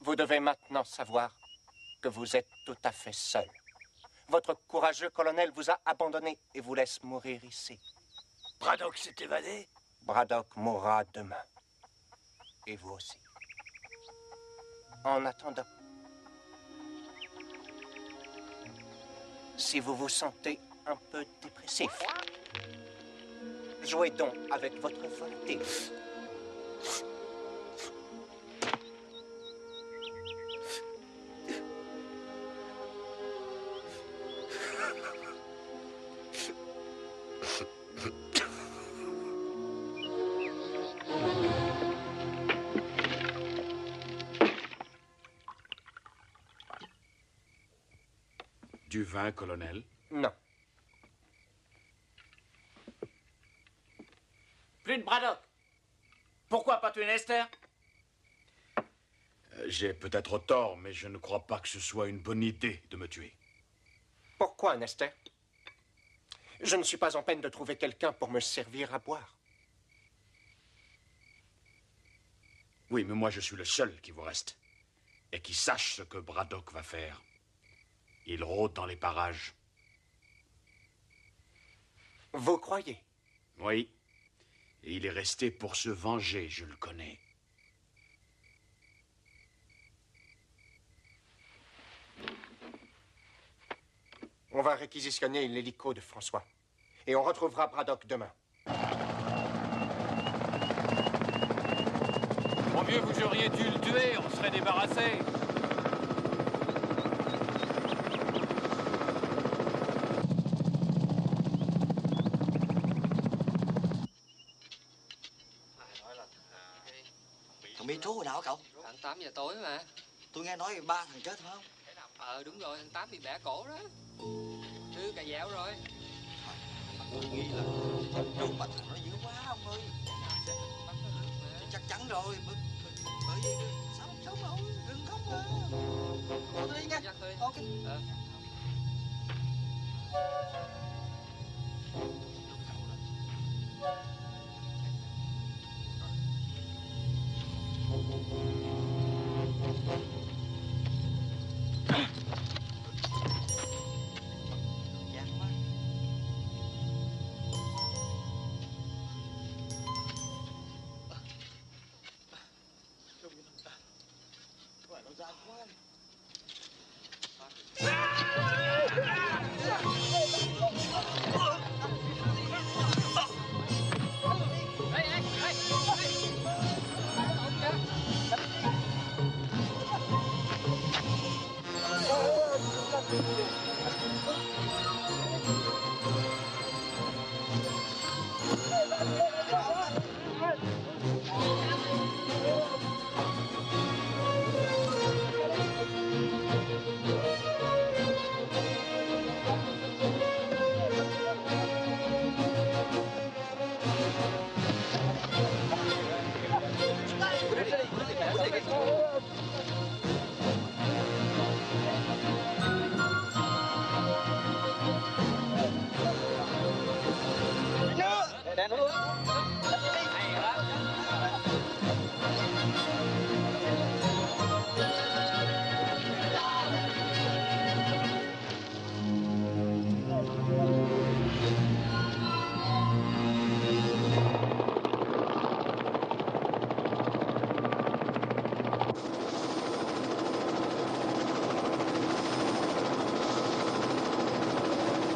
vous devez maintenant savoir que vous êtes tout à fait seul. Votre courageux colonel vous a abandonné et vous laisse mourir ici. Braddock s'est évadé? Braddock mourra demain. Et vous aussi. En attendant, si vous vous sentez un peu dépressif, jouez donc avec votre volonté. Du vin, colonel? Non. Plus de Braddock. Pourquoi pas tuer Nester? J'ai peut-être tort, mais je ne crois pas que ce soit une bonne idée de me tuer. Pourquoi, Nester? Je ne suis pas en peine de trouver quelqu'un pour me servir à boire. Oui, mais moi je suis le seul qui vous reste. Et qui sache ce que Braddock va faire. Il rôde dans les parages. Vous croyez? Oui. Et il est resté pour se venger, je le connais. On va réquisitionner l'hélico de François. Et on retrouvera Braddock demain. Mon vieux, vous auriez dû le tuer, on serait débarrassé. trú hồi nào hả cậu? Tận 8 giờ tối mà. Tôi nghe nói 3 thằng chết phải không? Đúng rồi, thằng Tám bị bẻ cổ đó. Thứ cà dẻo rồi. Tôi nghĩ là trú mà thằng nó dữ quá ông ơi. Chắc chắn rồi. Bởi vì sao không sống nổi, đừng khóc mà. Tôi đi nha. Ok.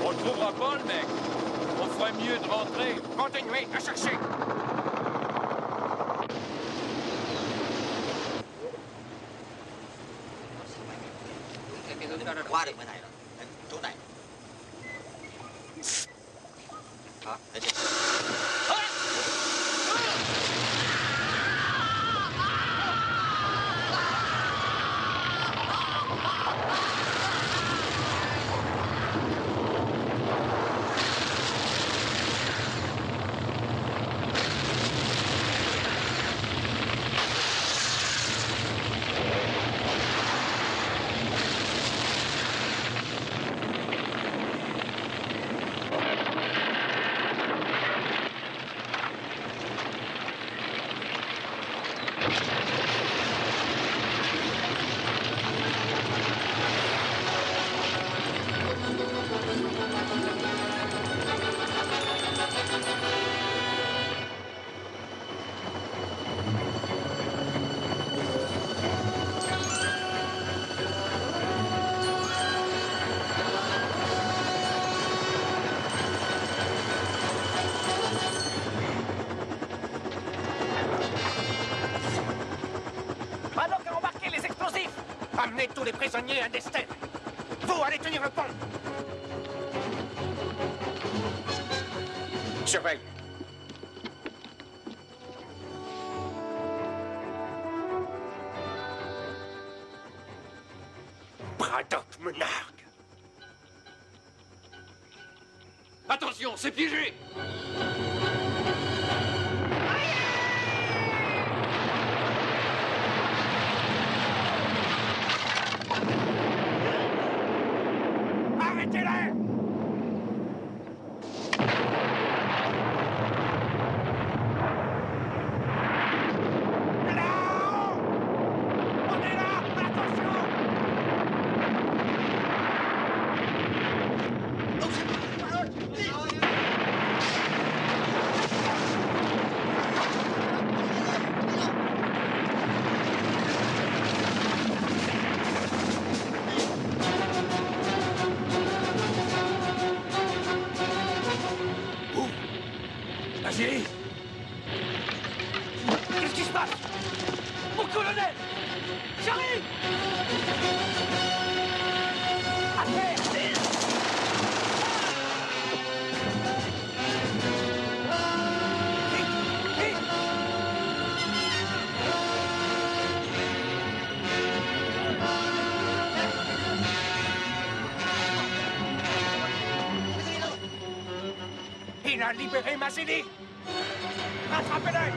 On ne trouvera pas le mec. On ferait mieux de rentrer. Continuez à chercher. Qua được bên này rồi. Đây, chỗ này. Đó, để xem. Maddock a embarqué les explosifs. Amenez tous les prisonniers à Destin. Vous allez tenir le pont. Surveille. Braddock me nargue. Attention, c'est piégé. Arrêtez-les! Là-haut! On est là! Attention! Vas-y. Qu'est-ce qui se passe? Mon colonel! J'arrive! À terre! Vite! Vite! Il a libéré Mazzini. Rattrapez-le.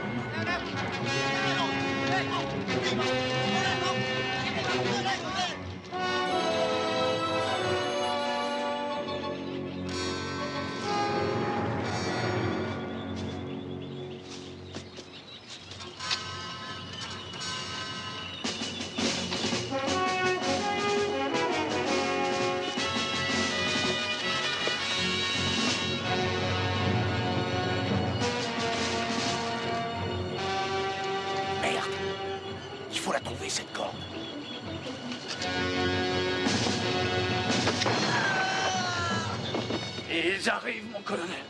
Il faut la trouver, cette corde. Ils arrivent, mon colonel.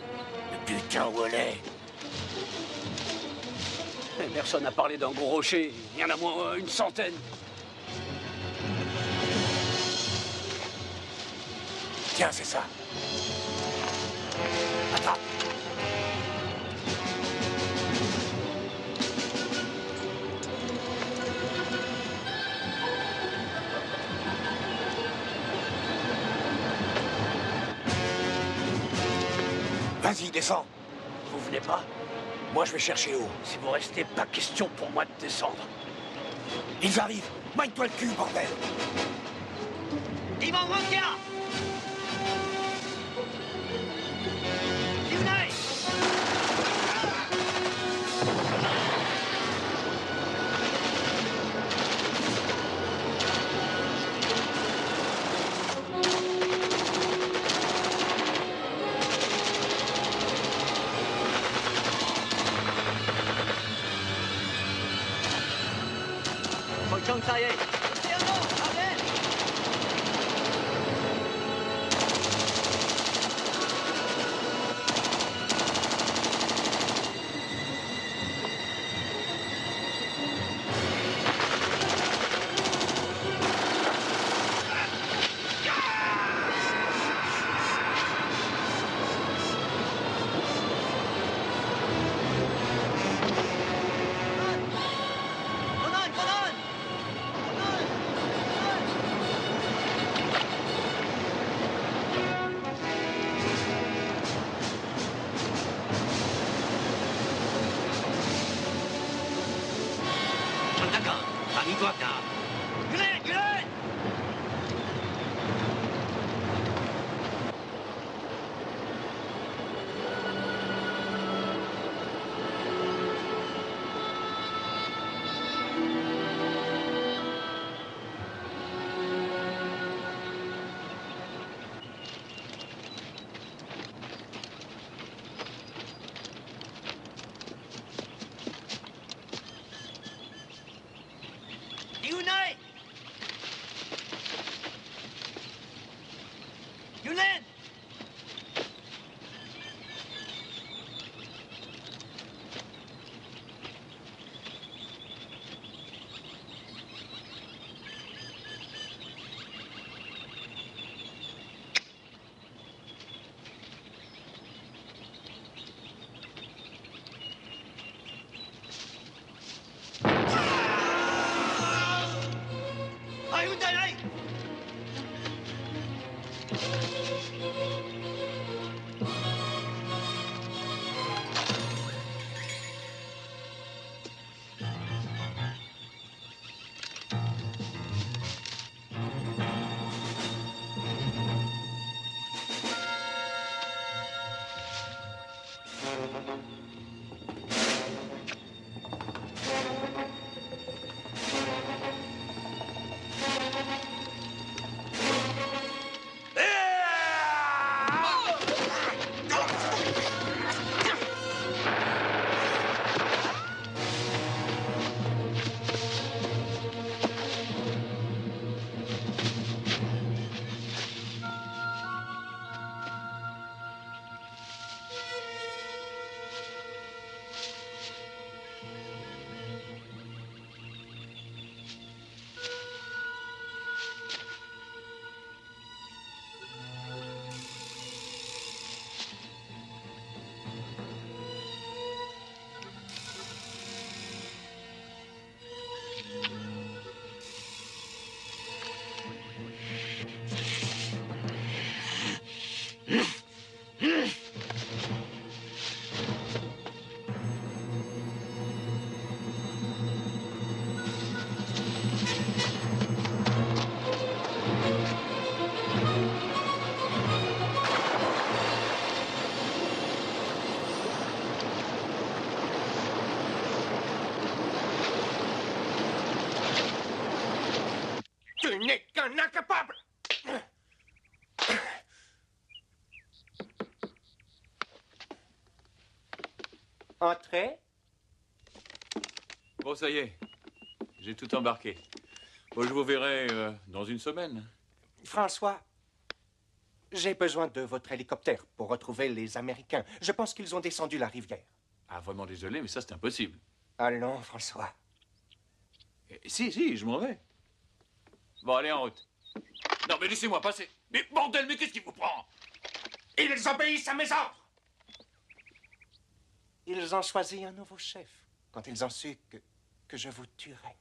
Mais putain, où elle est? Personne n'a parlé d'un gros rocher. Il y en a moins une centaine. Tiens, c'est ça. Attrape. Vas-y, descends. Vous venez pas? Moi, je vais chercher l'eau. Si vous restez, pas question pour moi de descendre. Ils arrivent. Magne-toi le cul, bordel. Dimon Wankia! Unite! Trong tay ấy. Entrez. Bon, ça y est. J'ai tout embarqué. Bon, je vous verrai dans une semaine. François, j'ai besoin de votre hélicoptère pour retrouver les Américains. Je pense qu'ils ont descendu la rivière. Ah, vraiment désolé, mais ça, c'est impossible. Allons, François. Si, je m'en vais. Bon, allez, en route. Non, mais laissez-moi passer. Mais bordel, mais qu'est-ce qui vous prend? Ils obéissent à mes ordres. Ils ont choisi un nouveau chef quand ils ont su que je vous tuerais.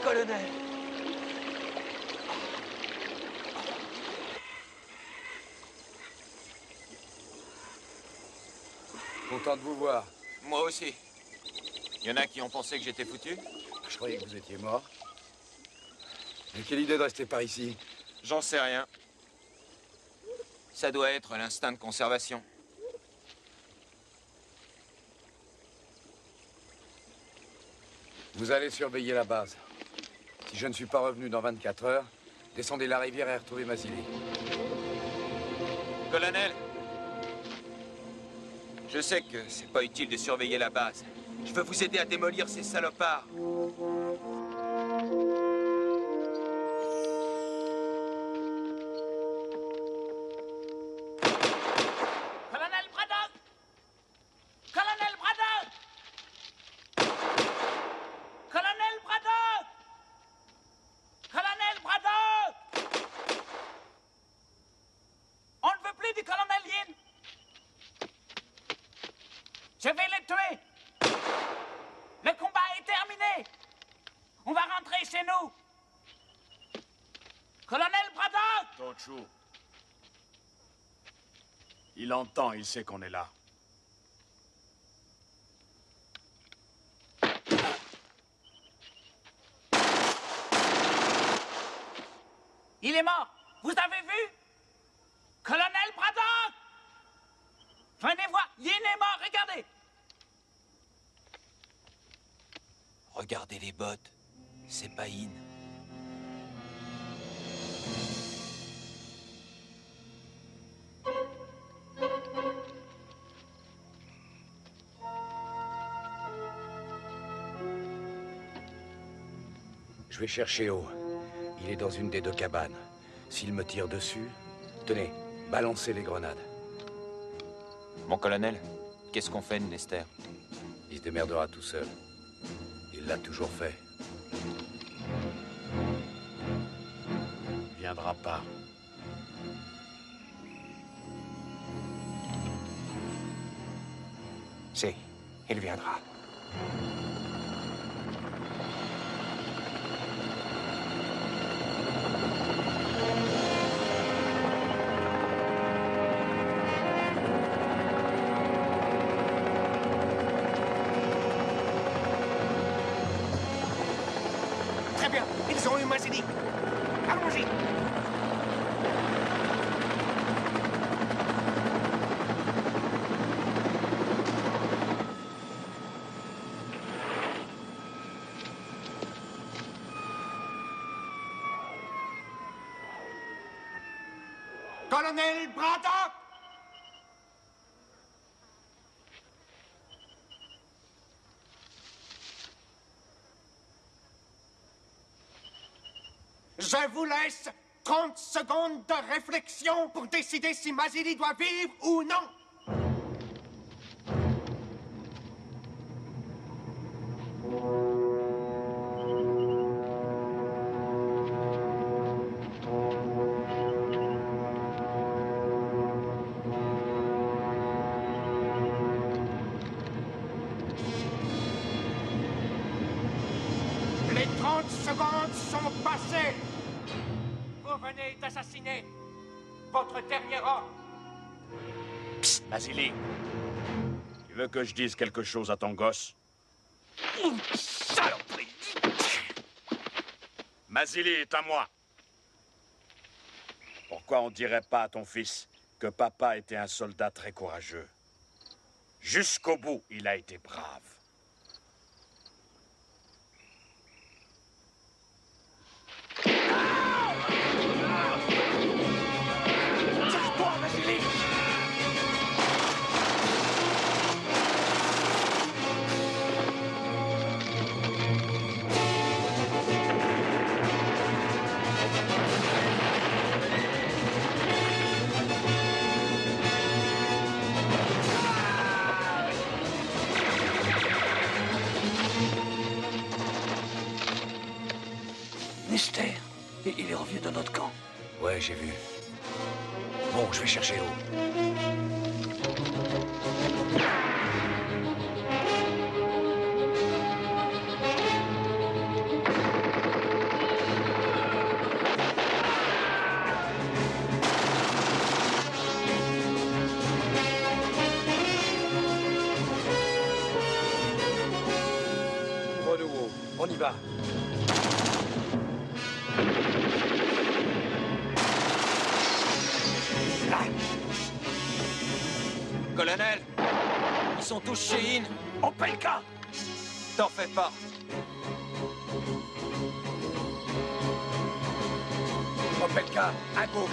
Colonel. Content de vous voir. Moi aussi. Il y en a qui ont pensé que j'étais foutu? Je croyais que vous étiez mort. Mais quelle idée de rester par ici? J'en sais rien. Ça doit être l'instinct de conservation. Vous allez surveiller la base. Si je ne suis pas revenu dans 24 heures, descendez la rivière et retrouvez Mazzilli. Colonel, je sais que c'est pas utile de surveiller la base. Je veux vous aider à démolir ces salopards. Colonel Braddock! Colonel Braddock! Colonel Braddock! Colonel Braddock! On ne veut plus du colonel Yin. Je vais les tuer. Le combat est terminé. On va rentrer chez nous. Tochu. Il entend, il sait qu'on est là. Il est mort. Vous avez vu? Colonel Braddock! Venez voir, Yin est mort, regardez! Regardez les bottes. C'est pas Yin. Je vais chercher O. Il est dans une des 2 cabanes. S'il me tire dessus, tenez, balancez les grenades. Mon colonel, qu'est-ce qu'on fait de Nester? Il se démerdera tout seul. Il l'a toujours fait. Il viendra pas. Si, il viendra. Très bien, ils ont eu Mazini. Allons-y. Colonel Braddock! Je vous laisse 30 secondes de réflexion pour décider si Mazili doit vivre ou non. Les 30 secondes sont passées. Vous venez d'assassiner votre dernier homme. Mazili, tu veux que je dise quelque chose à ton gosse? Saloperie! Mazili est à moi. Pourquoi on dirait pas à ton fils que papa était un soldat très courageux? Jusqu'au bout, il a été brave. Tire-toi, Mazili! Nester, il est revenu de notre camp. Ouais, j'ai vu. Bon, je vais chercher O. Renouveau, on y va. Colonel, ils sont tous chez In. Opelka! T'en fais pas. Opelka, à gauche.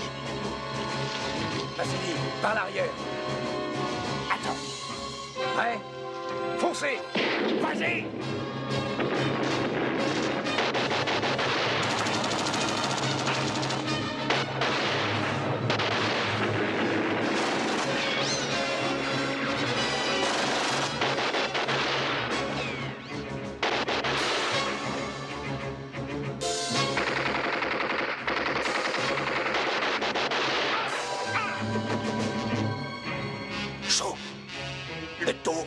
Mazili, par l'arrière. Attends! Prêt? Foncez! Vas-y! Chaud. Le tour.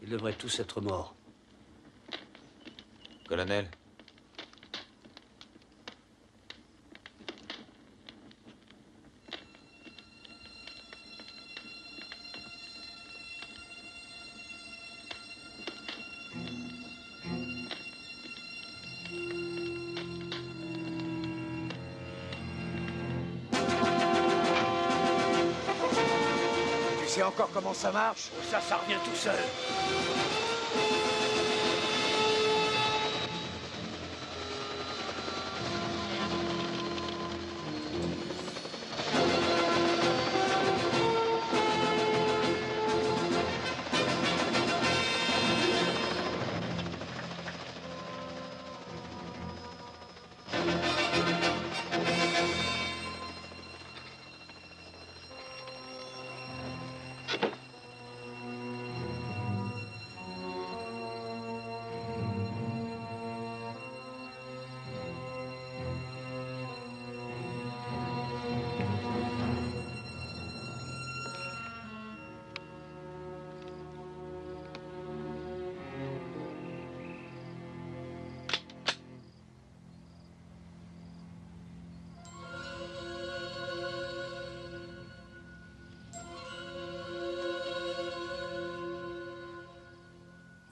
Ils devraient tous être morts. Colonel, Tu sais encore comment ça marche? Ça revient tout seul.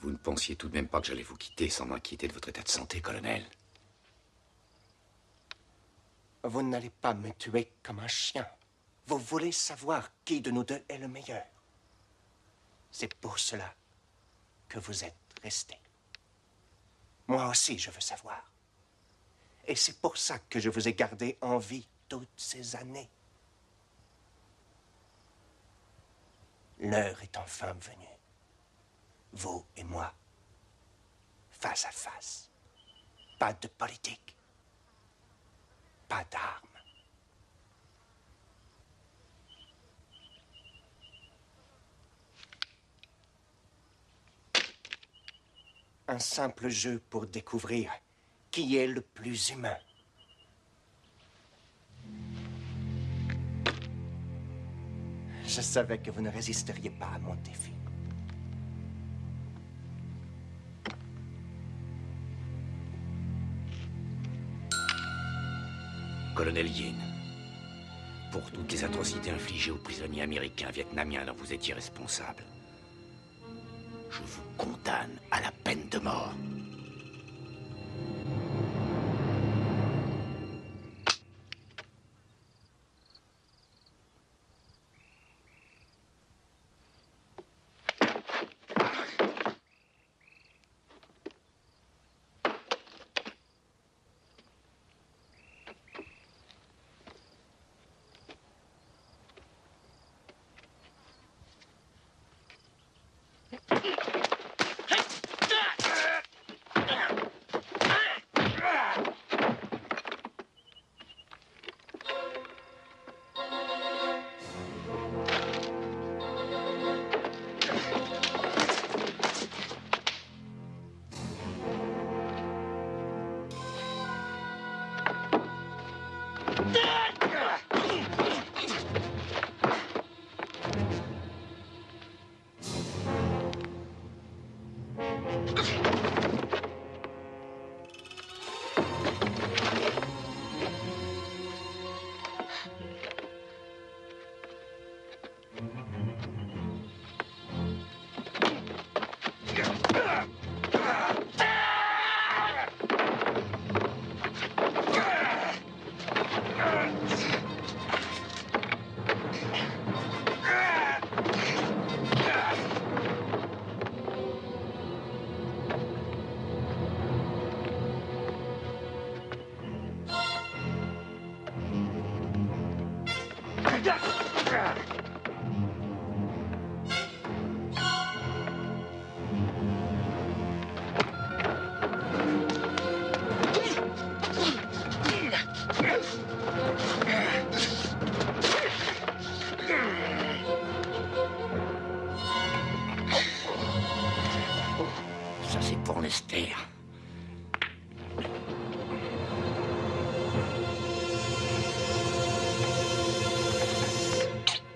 Vous ne pensiez tout de même pas que j'allais vous quitter sans m'inquiéter de votre état de santé, colonel? Vous n'allez pas me tuer comme un chien. Vous voulez savoir qui de nous deux est le meilleur. C'est pour cela que vous êtes resté. Moi aussi, je veux savoir. Et c'est pour ça que je vous ai gardé en vie toutes ces années. L'heure est enfin venue. Vous et moi, face à face. Pas de politique. Pas d'armes. Un simple jeu pour découvrir qui est le plus humain. Je savais que vous ne résisteriez pas à mon défi. Colonel Yin, pour toutes les atrocités infligées aux prisonniers américains vietnamiens dont vous étiez responsable, je vous condamne à la peine de mort. Ça, c'est pour Lester.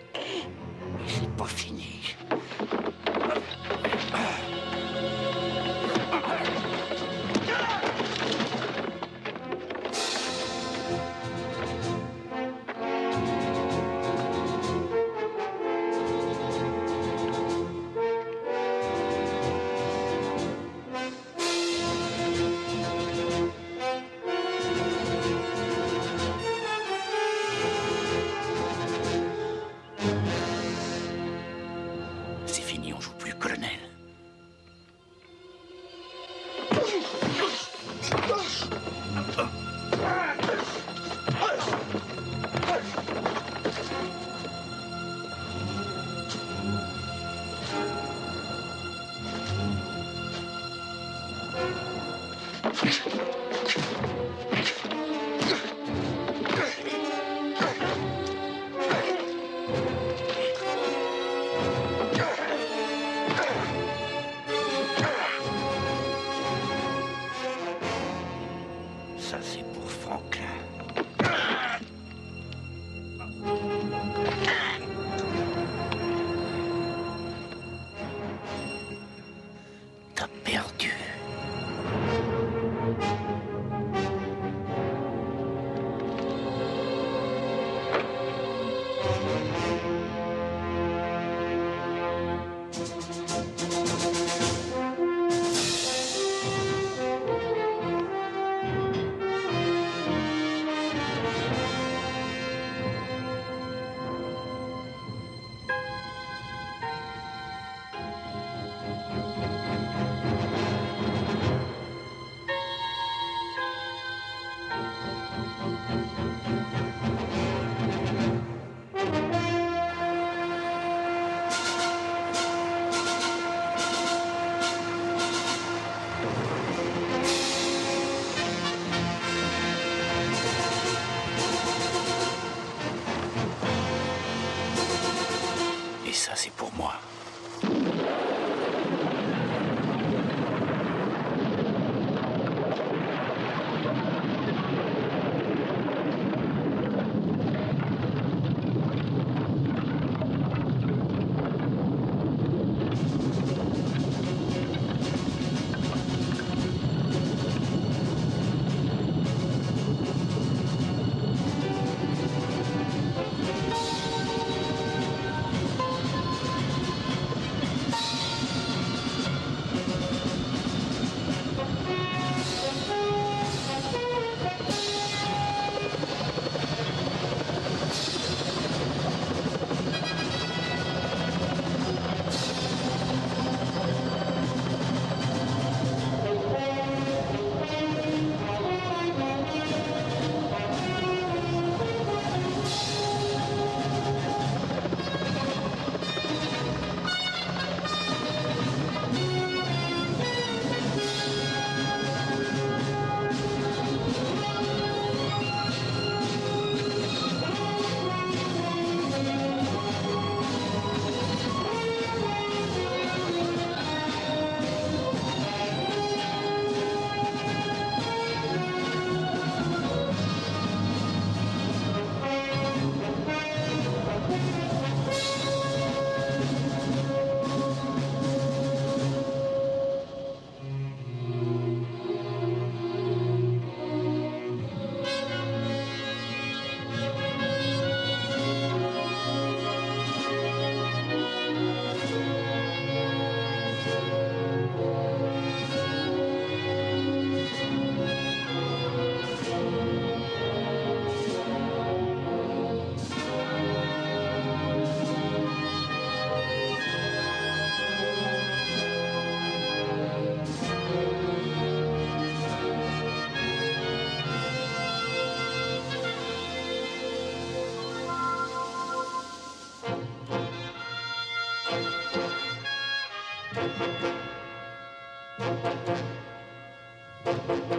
Mais c'est pas fini. plus, colonel. Ça, c'est pour Franklin. T'as perdu. Et ça, c'est pour moi. Thank you.